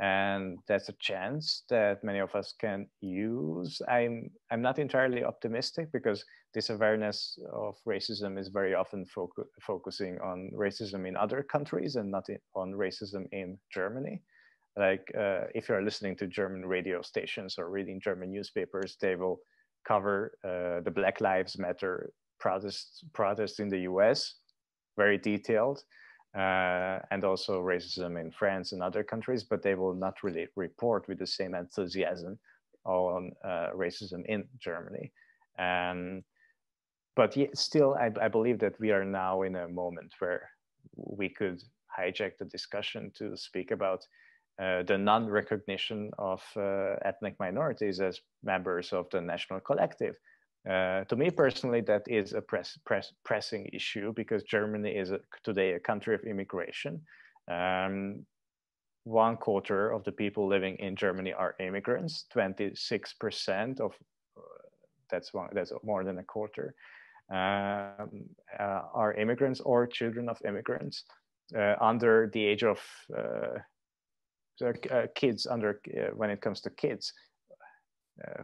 and that's a chance that many of us can use. I'm not entirely optimistic, because this awareness of racism is very often focusing on racism in other countries and not on racism in Germany. Like if you're listening to German radio stations or reading German newspapers, they will cover the Black Lives Matter protests in the US, very detailed, and also racism in France and other countries, but they will not really report with the same enthusiasm on racism in Germany. But yet still, I believe that we are now in a moment where we could hijack the discussion to speak about the non-recognition of ethnic minorities as members of the national collective. To me personally, that is a pressing issue, because Germany is today a country of immigration. 1/4 of the people living in Germany are immigrants. 26% of that's more than a quarter are immigrants or children of immigrants under the age of kids. When it comes to kids,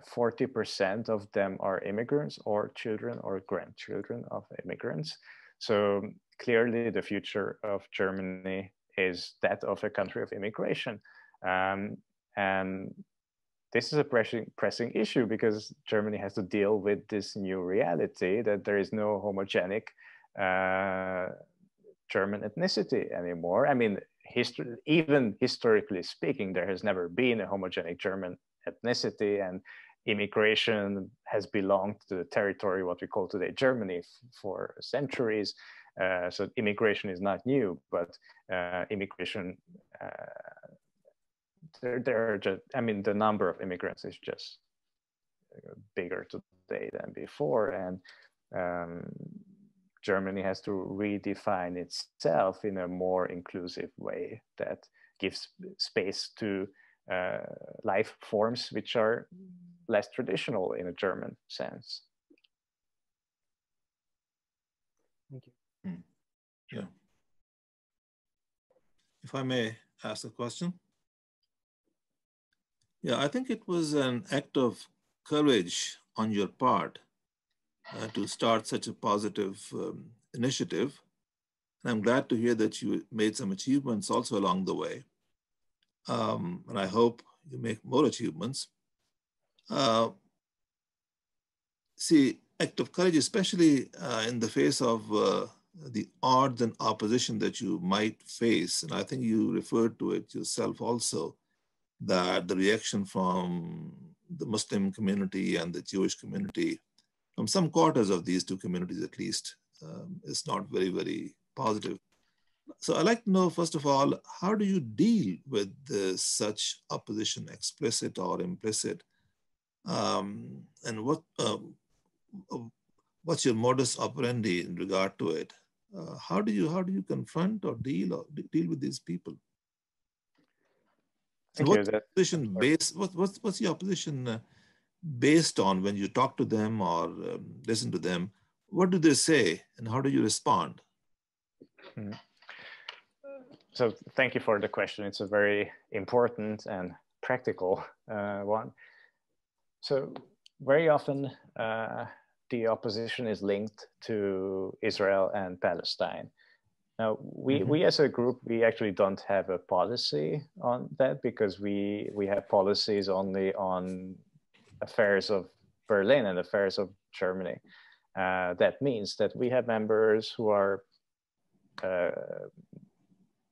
40% of them are immigrants or children or grandchildren of immigrants. So clearly the future of Germany is that of a country of immigration. And this is a pressing issue, because Germany has to deal with this new reality that there is no homogenic German ethnicity anymore. I mean, even historically speaking, there has never been a homogenic German ethnicity, and immigration has belonged to the territory, what we call today Germany, for centuries. So immigration is not new, but immigration, the number of immigrants is just bigger today than before, and Germany has to redefine itself in a more inclusive way that gives space to life forms which are less traditional in a German sense. Thank you. Yeah. If I may ask a question. Yeah, I think it was an act of courage on your part to start such a positive initiative. And I'm glad to hear that you made some achievements also along the way. And I hope you make more achievements. See, act of courage, especially in the face of the odds and opposition that you might face. And I think you referred to it yourself also, that the reaction from the Muslim community and the Jewish community, from some quarters of these two communities at least, is not very, very positive. So I'd like to know, first of all, how do you deal with such opposition, explicit or implicit? And what's your modus operandi in regard to it? How do you confront or deal with these people? And what's your opposition based on when you talk to them or listen to them? What do they say, and how do you respond? So thank you for the question. It's a very important and practical one. So very often the opposition is linked to Israel and Palestine. Now, we as a group, we actually don't have a policy on that, because we have policies only on affairs of Berlin and affairs of Germany. That means that we have members who are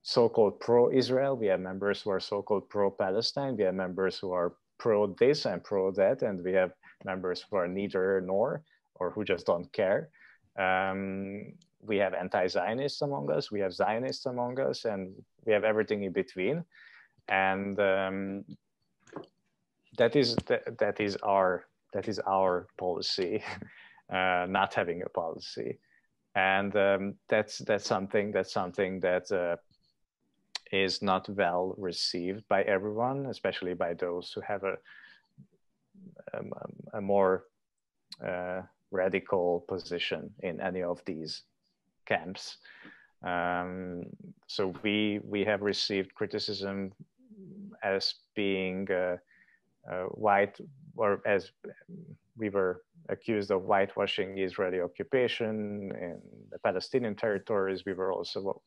so-called pro-Israel, we have members who are so-called pro-Palestine, we have members who are pro this and pro that, and we have members who are neither nor, or who just don't care. We have anti-Zionists among us, we have Zionists among us, and we have everything in between. And that is our policy, not having a policy. And that's something that is not well received by everyone, especially by those who have a more radical position in any of these camps. So we have received criticism as being white, or as we were accused of whitewashing Israeli occupation in the Palestinian territories. We were also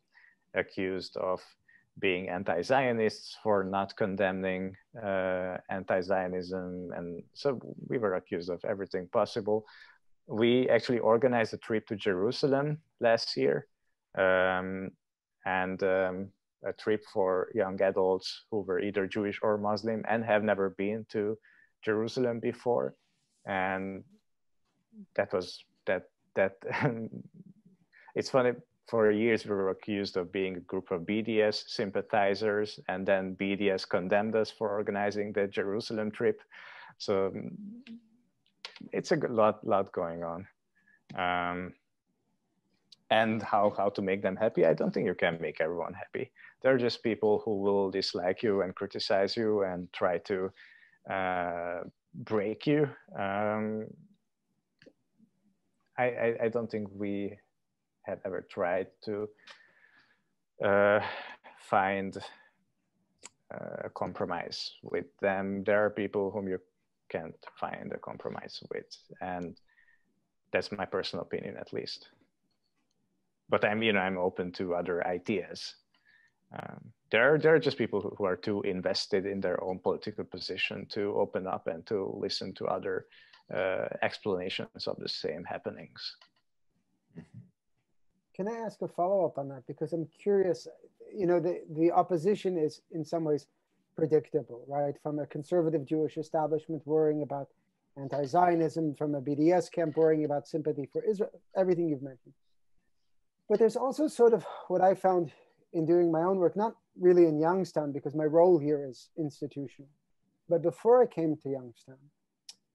accused of being anti-Zionists for not condemning anti-Zionism. And so we were accused of everything possible. We actually organized a trip to Jerusalem last year, and a trip for young adults who were either Jewish or Muslim and have never been to Jerusalem before. And that was that it's funny, for years we were accused of being a group of BDS sympathizers, and then BDS condemned us for organizing the Jerusalem trip. So it's a lot going on. And how to make them happy? I don't think you can make everyone happy. They're just people who will dislike you and criticize you and try to break you. I don't think we have ever tried to find a compromise with them. There are people whom you can't find a compromise with, and that's my personal opinion, at least. But I'm open to other ideas. There are just people who are too invested in their own political position to open up and to listen to other explanations of the same happenings. Can I ask a follow-up on that? Because I'm curious, the opposition is in some ways predictable, right? From a conservative Jewish establishment worrying about anti-Zionism, from a BDS camp worrying about sympathy for Israel, everything you've mentioned. But there's also sort of what I found in doing my own work, not really in Youngstown, because my role here is institutional. But before I came to Youngstown,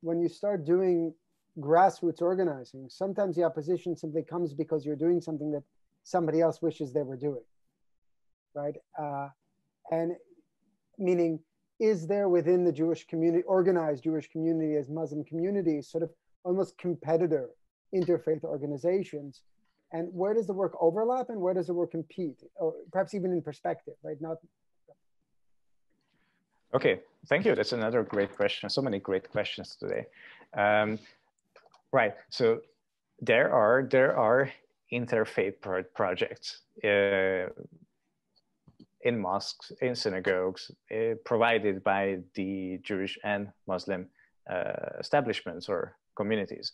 when you start doing grassroots organizing, sometimes the opposition simply comes because you're doing something that somebody else wishes they were doing, right? And meaning, is there within the Jewish community, organized Jewish community as Muslim communities, sort of almost competitor interfaith organizations? And where does the work overlap and where does the work compete? Or perhaps even in perspective, right? Okay, thank you. That's another great question. So many great questions today. Right, so there are interfaith projects in mosques, in synagogues, provided by the Jewish and Muslim establishments or communities.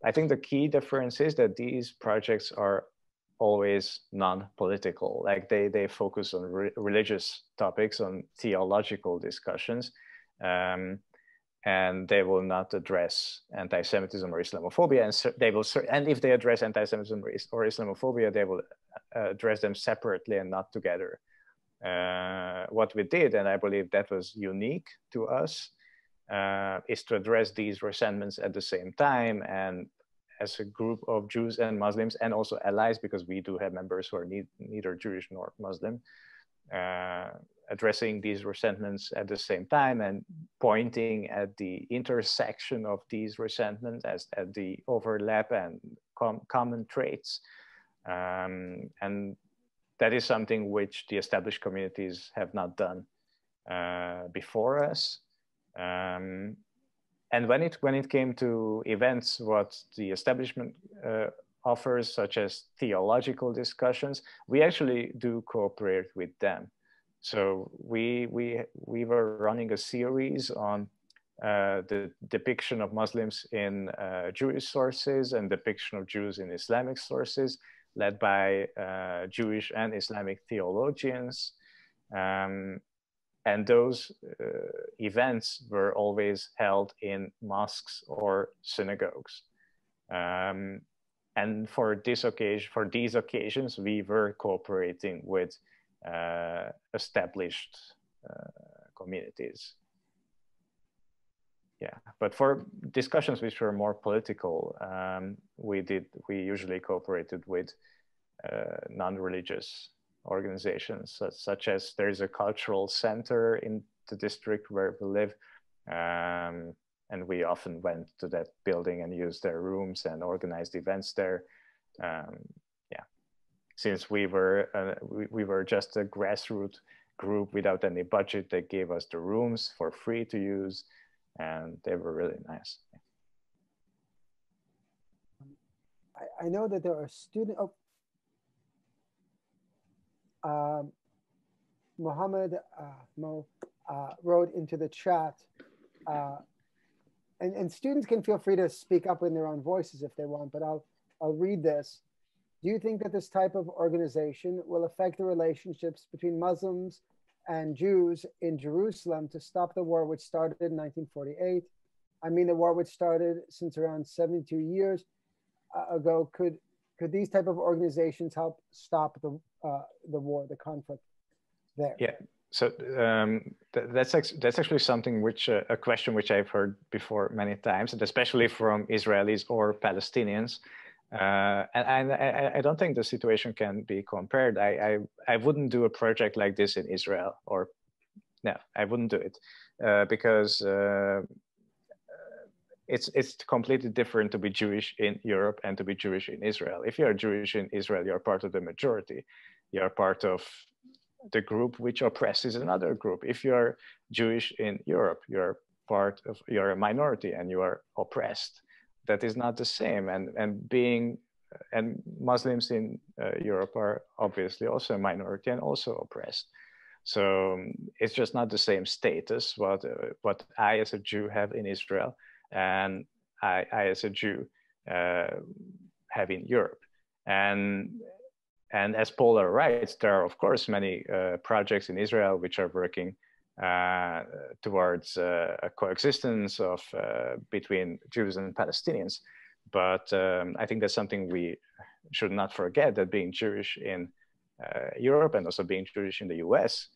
I think the key difference is that these projects are always non-political. Like they focus on religious topics, on theological discussions, and they will not address anti-Semitism or Islamophobia. And if they address anti-Semitism or Islamophobia, they will address them separately and not together. What we did, and I believe that was unique to us, is to address these resentments at the same time, and as a group of Jews and Muslims, and also allies, because we do have members who are neither Jewish nor Muslim, addressing these resentments at the same time and pointing at the intersection of these resentments as at the overlap and common traits. And that is something which the established communities have not done before us. And when it came to events, what the establishment offers, such as theological discussions, we actually do cooperate with them. So we were running a series on the depiction of Muslims in Jewish sources and depiction of Jews in Islamic sources, led by Jewish and Islamic theologians. And those events were always held in mosques or synagogues. And for these occasions, we were cooperating with established communities. Yeah, but for discussions which were more political, we usually cooperated with non-religious organizations, such as there's a cultural center in the district where we live, and we often went to that building and used their rooms and organized events there. Yeah, since we were just a grassroots group without any budget, they gave us the rooms for free to use, and they were really nice. I know that there are students. Mohammed wrote into the chat, and students can feel free to speak up in their own voices if they want, but I'll read this. Do you think that this type of organization will affect the relationships between Muslims and Jews in Jerusalem to stop the war which started in 1948? I mean, the war which started since around 72 years ago. Could these type of organizations help stop the war, the conflict there? Yeah. So that's actually something which a question which I've heard before many times, and especially from Israelis or Palestinians. And I don't think the situation can be compared. I wouldn't do a project like this in Israel, or no, I wouldn't do it because it's completely different to be Jewish in Europe and to be Jewish in Israel. If you're Jewish in Israel, you're part of the majority. You're part of the group which oppresses another group. If you're Jewish in Europe, you're a minority and you are oppressed. That is not the same. And Muslims in Europe are obviously also a minority and also oppressed. So it's just not the same status what I as a Jew have in Israel and I as a Jew have in Europe. And as Paula writes, there are of course many projects in Israel which are working towards a coexistence of between Jews and Palestinians. But I think that's something we should not forget, that being Jewish in Europe and also being Jewish in the US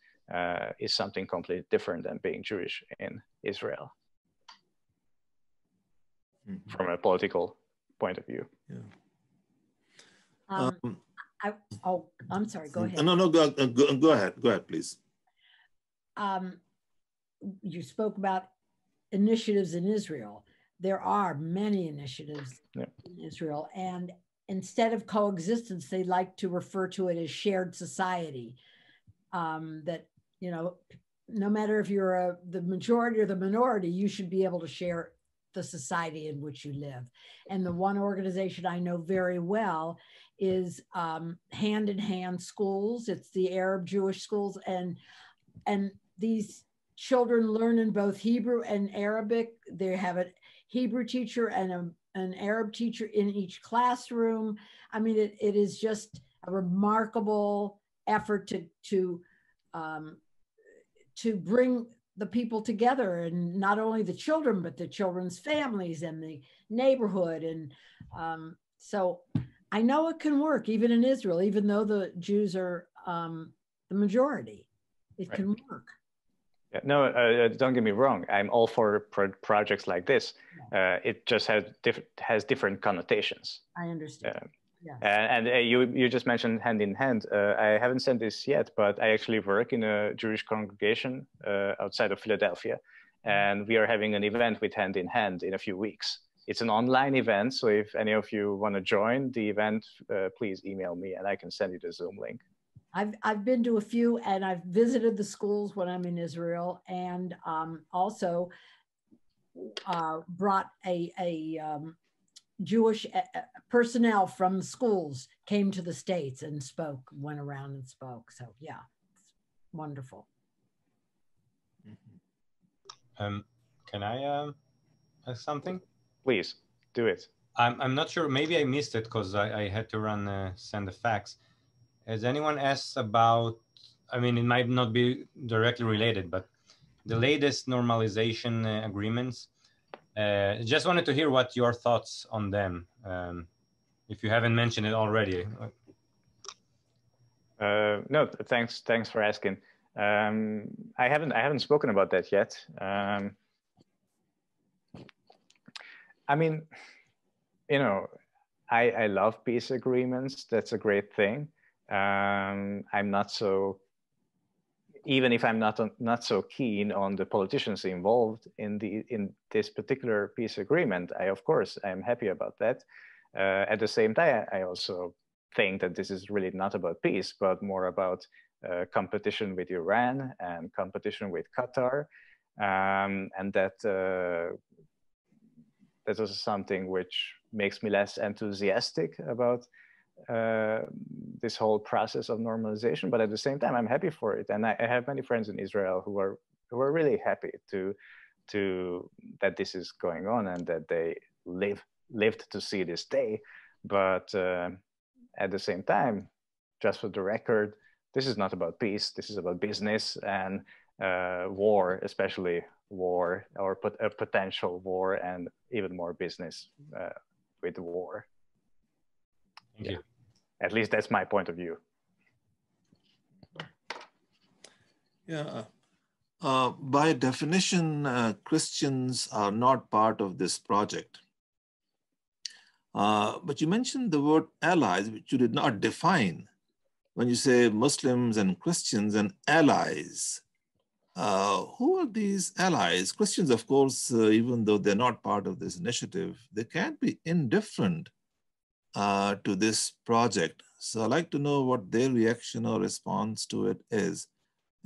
is something completely different than being Jewish in Israel from a political point of view. Yeah. I'm sorry, go ahead. No, go ahead. Go ahead, please. You spoke about initiatives in Israel. There are many initiatives in Israel, and instead of coexistence, they like to refer to it as shared society. That, you know, no matter if you're the majority or the minority, you should be able to share the society in which you live. And the one organization I know very well is Hand in Hand Schools. It's the Arab Jewish schools, and these children learn in both Hebrew and Arabic. They have a Hebrew teacher and an Arab teacher in each classroom. I mean, it is just a remarkable effort to bring the people together, and not only the children, but the children's families and the neighborhood. And so I know it can work even in Israel, even though the Jews are the majority. It can work. Yeah, no, don't get me wrong. I'm all for projects like this. It just has different connotations. I understand. Yeah. And you just mentioned Hand in Hand. I haven't said this yet, but I actually work in a Jewish congregation outside of Philadelphia, and we are having an event with Hand in Hand in a few weeks. It's an online event, so if any of you want to join the event, please email me and I can send you the Zoom link. I've been to a few, and I've visited the schools when I'm in Israel, and also brought a Jewish personnel from the schools came to the States and went around and spoke. So yeah, it's wonderful. Can I ask something? Please do it. I'm not sure. Maybe I missed it because I had to send the fax. Has anyone asked about, I mean, it might not be directly related, but the latest normalization agreements, just wanted to hear what your thoughts on them, if you haven't mentioned it already. No, thanks for asking. I haven't spoken about that yet. I mean, you know, I love peace agreements. That's a great thing. I'm not so even if I'm not so keen on the politicians involved in this particular peace agreement, of course I'm happy about that. At the same time, I also think that this is really not about peace, but more about competition with Iran and competition with Qatar, and that that is something which makes me less enthusiastic about this whole process of normalization. But at the same time, I'm happy for it, and I have many friends in Israel who are really happy to that this is going on and that they lived to see this day. But at the same time, just for the record, this is not about peace. This is about business and war, especially war or a potential war, and even more business with war. Thank you. At least that's my point of view. Yeah. By definition, Christians are not part of this project. But you mentioned the word allies, which you did not define. When you say Muslims and Christians and allies, who are these allies? Christians, of course, even though they're not part of this initiative, they can't be indifferent to this project. So I'd like to know what their reaction or response to it is.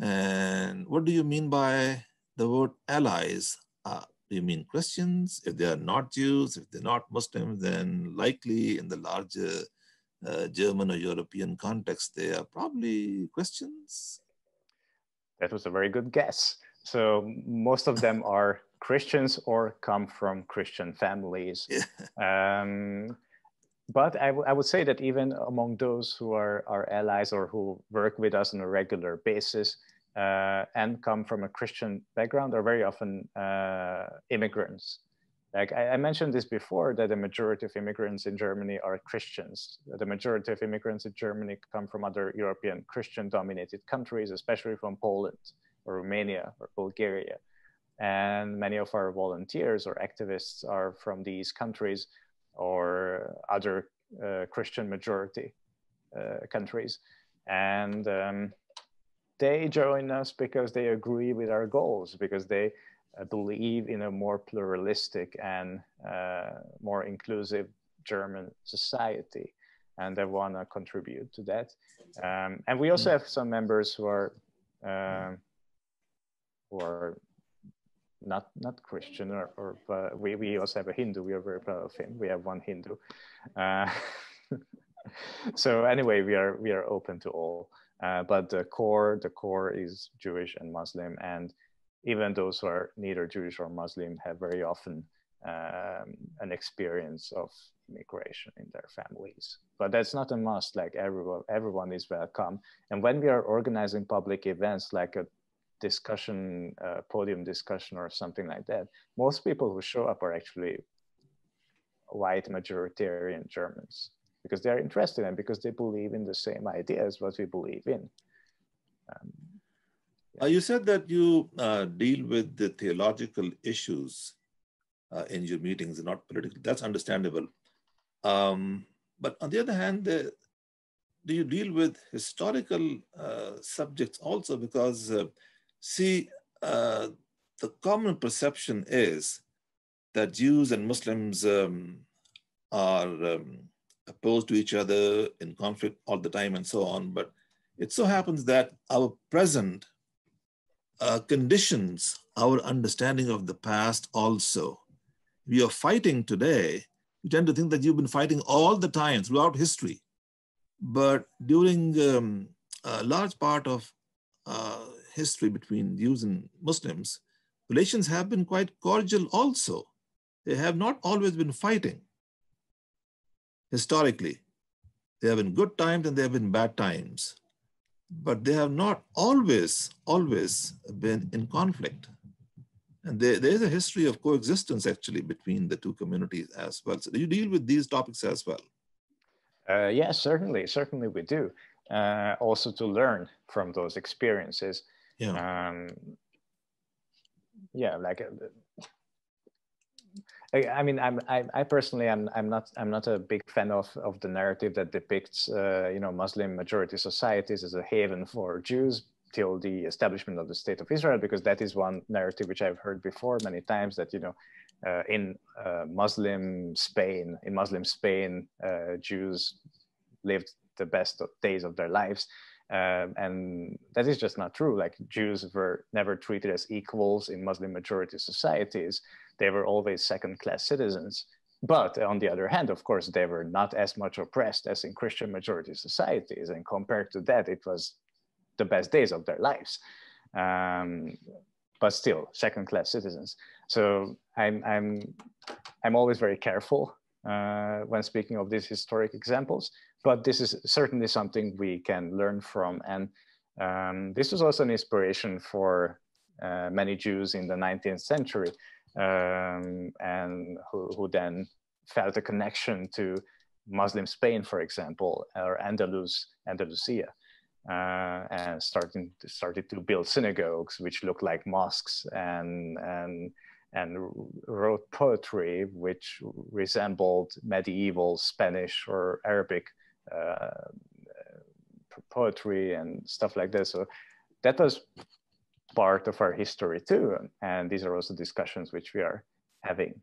And what do you mean by the word allies? Do you mean Christians? If they are not Jews, if they're not Muslims, then likely in the larger German or European context, they are probably Christians. That was a very good guess. So most of them are Christians or come from Christian families. Yeah. But I would say that even among those who are our allies or who work with us on a regular basis and come from a Christian background are very often immigrants. Like I mentioned this before, that the majority of immigrants in Germany are Christians. The majority of immigrants in Germany come from other European Christian-dominated countries, especially from Poland or Romania or Bulgaria. And many of our volunteers or activists are from these countries or other Christian majority countries. And they join us because they agree with our goals, because they believe in a more pluralistic and more inclusive German society, and they want to contribute to that. And we also have some members who are not Christian, or we also have a Hindu. We are very proud of him. We have one Hindu. So anyway, we are open to all. But the core is Jewish and Muslim, and even those who are neither Jewish or Muslim have very often an experience of migration in their families. But that's not a must. Like everyone is welcome. And when we are organizing public events like a discussion, podium discussion or something like that, most people who show up are actually white majoritarian Germans, because they're interested in, because they believe in the same ideas what we believe in. You said that you deal with the theological issues in your meetings, not political. That's understandable. But on the other hand, do you deal with historical subjects also? Because see, the common perception is that Jews and Muslims are opposed to each other, in conflict all the time and so on. But it so happens that our present conditions our understanding of the past also. We are fighting today. You tend to think that you've been fighting all the time throughout history. But during a large part of history between Jews and Muslims, relations have been quite cordial also. They have not always been fighting. Historically, there have been good times and there have been bad times, but they have not always been in conflict. And there is a history of coexistence actually between the two communities as well. So do you deal with these topics as well? Yes, certainly we do. Also to learn from those experiences. Yeah. I mean, I personally, I'm not a big fan of the narrative that depicts, Muslim majority societies as a haven for Jews. till the establishment of the State of Israel, because that is one narrative which I've heard before many times, that, you know, in Muslim Spain, Jews lived the best days of their lives. And that is just not true. Like, Jews were never treated as equals in Muslim majority societies. They were always second-class citizens. But on the other hand, of course, they were not as much oppressed as in Christian majority societies. And compared to that, it was the best days of their lives. But still, second-class citizens. So I'm always very careful when speaking of these historic examples. But this is certainly something we can learn from. And this was also an inspiration for many Jews in the 19th century, and who then felt a connection to Muslim Spain, for example, or Andalusia, and started to build synagogues which looked like mosques, and wrote poetry which resembled medieval Spanish or Arabic poetry and stuff like that. So that was part of our history too. And these are also discussions which we are having.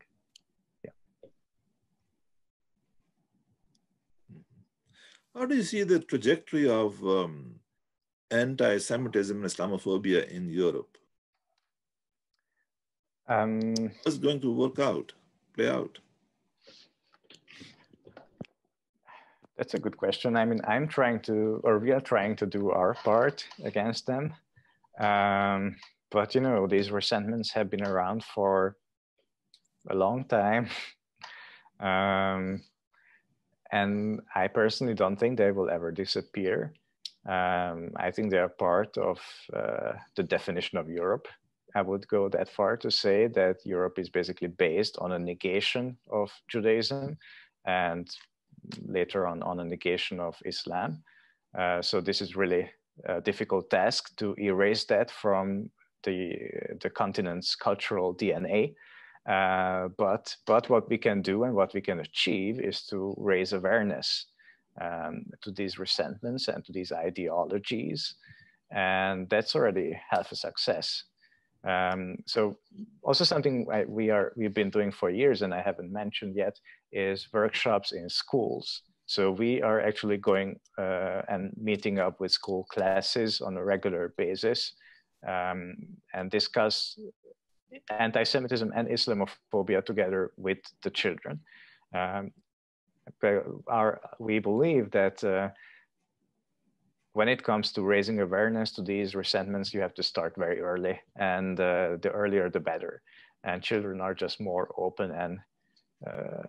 Yeah. How do you see the trajectory of anti-Semitism and Islamophobia in Europe? How's it going to play out? That's a good question. I mean, we are trying to do our part against them. But, you know, these resentments have been around for a long time. And I personally don't think they will ever disappear. I think they are part of the definition of Europe. I would go that far to say that Europe is basically based on a negation of Judaism, and later on a negation of Islam. So this is really a difficult task to erase that from the continent's cultural DNA. But what we can do and what we can achieve is to raise awareness to these resentments and to these ideologies. And that's already half a success. So also something we've been doing for years, and I haven't mentioned yet, is workshops in schools. So we are actually going and meeting up with school classes on a regular basis and discuss anti-Semitism and Islamophobia together with the children. We believe that when it comes to raising awareness to these resentments, you have to start very early, and the earlier the better. And children are just more open and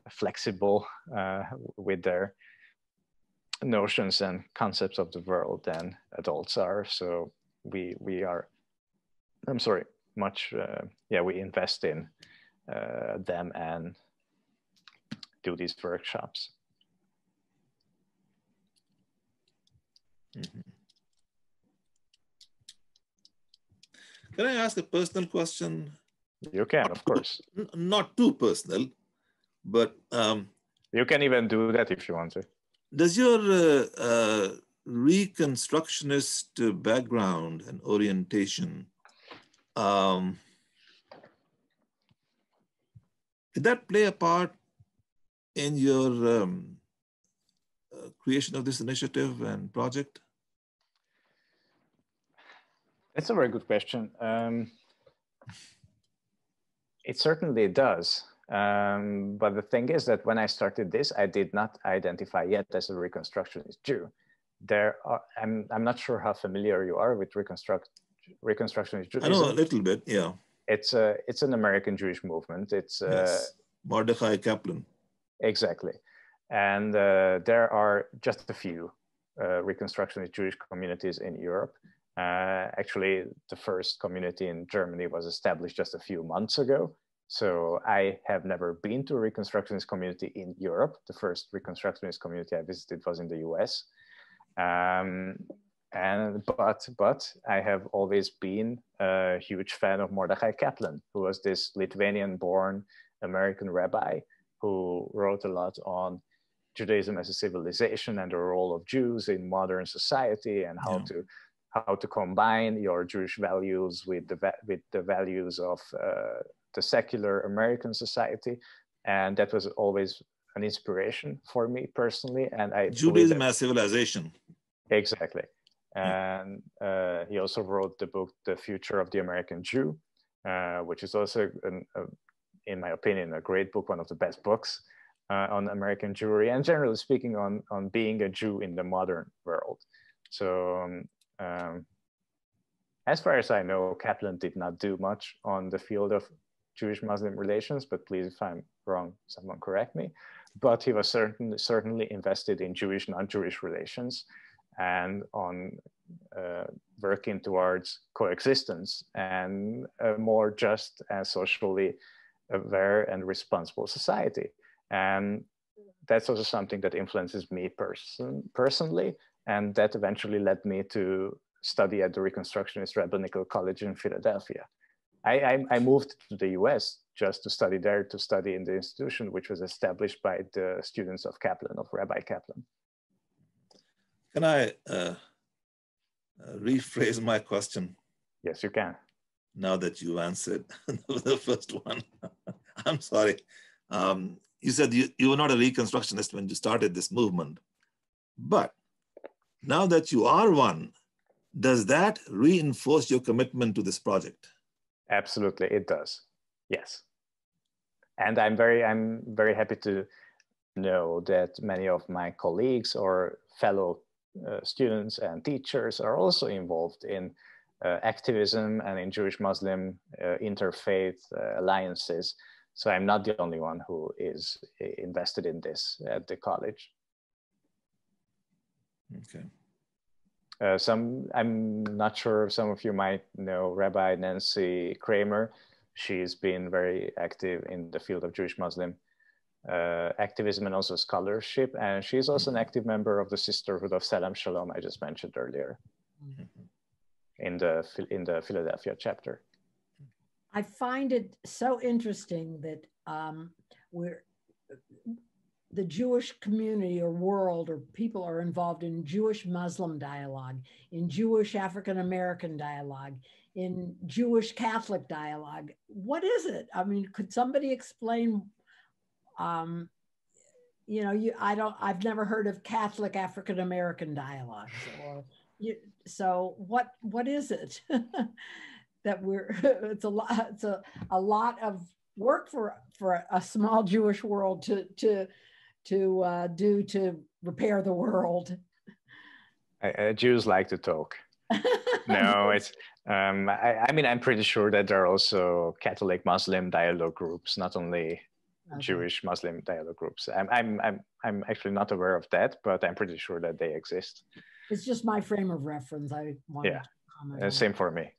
flexible with their notions and concepts of the world than adults are. So we invest in them and do these workshops. Mm-hmm. Can I ask a personal question? You can, of course. Not too personal, but you can even do that if you want to. Does your Reconstructionist background and orientation, did that play a part in your creation of this initiative and project? That's a very good question. It certainly does. But the thing is that when I started this, I did not identify yet as a Reconstructionist Jew. I'm not sure how familiar you are with Reconstructionist Judaism. I know a little bit, yeah. It's an American Jewish movement. It's yes. Mordechai Kaplan. Exactly. And there are just a few Reconstructionist Jewish communities in Europe. Actually, the first community in Germany was established just a few months ago. So I have never been to a Reconstructionist community in Europe. The first Reconstructionist community I visited was in the US. But I have always been a huge fan of Mordechai Kaplan, who was this Lithuanian-born American rabbi who wrote a lot on Judaism as a civilization and the role of Jews in modern society, and how to combine your Jewish values with the values of the secular American society. And that was always an inspiration for me personally. And I Judaism as civilization. Exactly. And he also wrote the book, The Future of the American Jew, which is also, in my opinion, a great book, one of the best books on American Jewry, and generally speaking on being a Jew in the modern world. So as far as I know, Kaplan did not do much on the field of Jewish-Muslim relations, but please, if I'm wrong, someone correct me. But he was certainly invested in Jewish, non-Jewish relations and on working towards coexistence and a more just and socially aware and responsible society. And that's also something that influences me personally, and that eventually led me to study at the Reconstructionist Rabbinical College in Philadelphia. I moved to the US just to study there, to study in the institution, which was established by the students of Kaplan, of Rabbi Kaplan. Can I rephrase my question? Yes, you can. Now that you answered the first one, I'm sorry. You said you were not a Reconstructionist when you started this movement, but now that you are one, does that reinforce your commitment to this project? Absolutely, it does. Yes, and I'm very happy to know that many of my colleagues or fellow students and teachers are also involved in activism and in Jewish-Muslim interfaith alliances. So I'm not the only one who is invested in this at the college. Okay. I'm not sure if some of you might know Rabbi Nancy Kramer. She's been very active in the field of Jewish-Muslim activism and also scholarship. And she's also an active member of the Sisterhood of Salaam-Schalom I just mentioned earlier in the Philadelphia chapter. I find it so interesting that the Jewish community or world or people are involved in Jewish-Muslim dialogue, in Jewish African-American dialogue, in Jewish Catholic dialogue. What is it? I mean, could somebody explain? You know, I've never heard of Catholic African-American dialogues, or so what is it? That it's a lot of work for a small Jewish world to do to repair the world. Jews like to talk. No, it's I mean, I'm pretty sure that there are also Catholic Muslim dialogue groups, not only Jewish Muslim dialogue groups. I'm actually not aware of that, but I'm pretty sure that they exist. It's just my frame of reference. I wanted to comment. Same for me.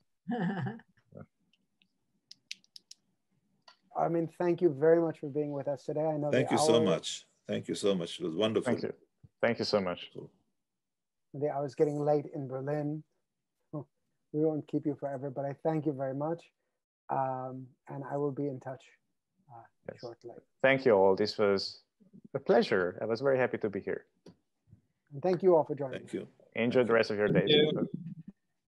I mean, thank you very much for being with us today. I know. Thank you so much. Thank you so much. It was wonderful. Thank you. Thank you so much. The hour's getting late in Berlin. We won't keep you forever, but I thank you very much. And I will be in touch shortly. Thank you all. This was a pleasure. I was very happy to be here. And thank you all for joining. Thank you. Enjoy the rest of your day.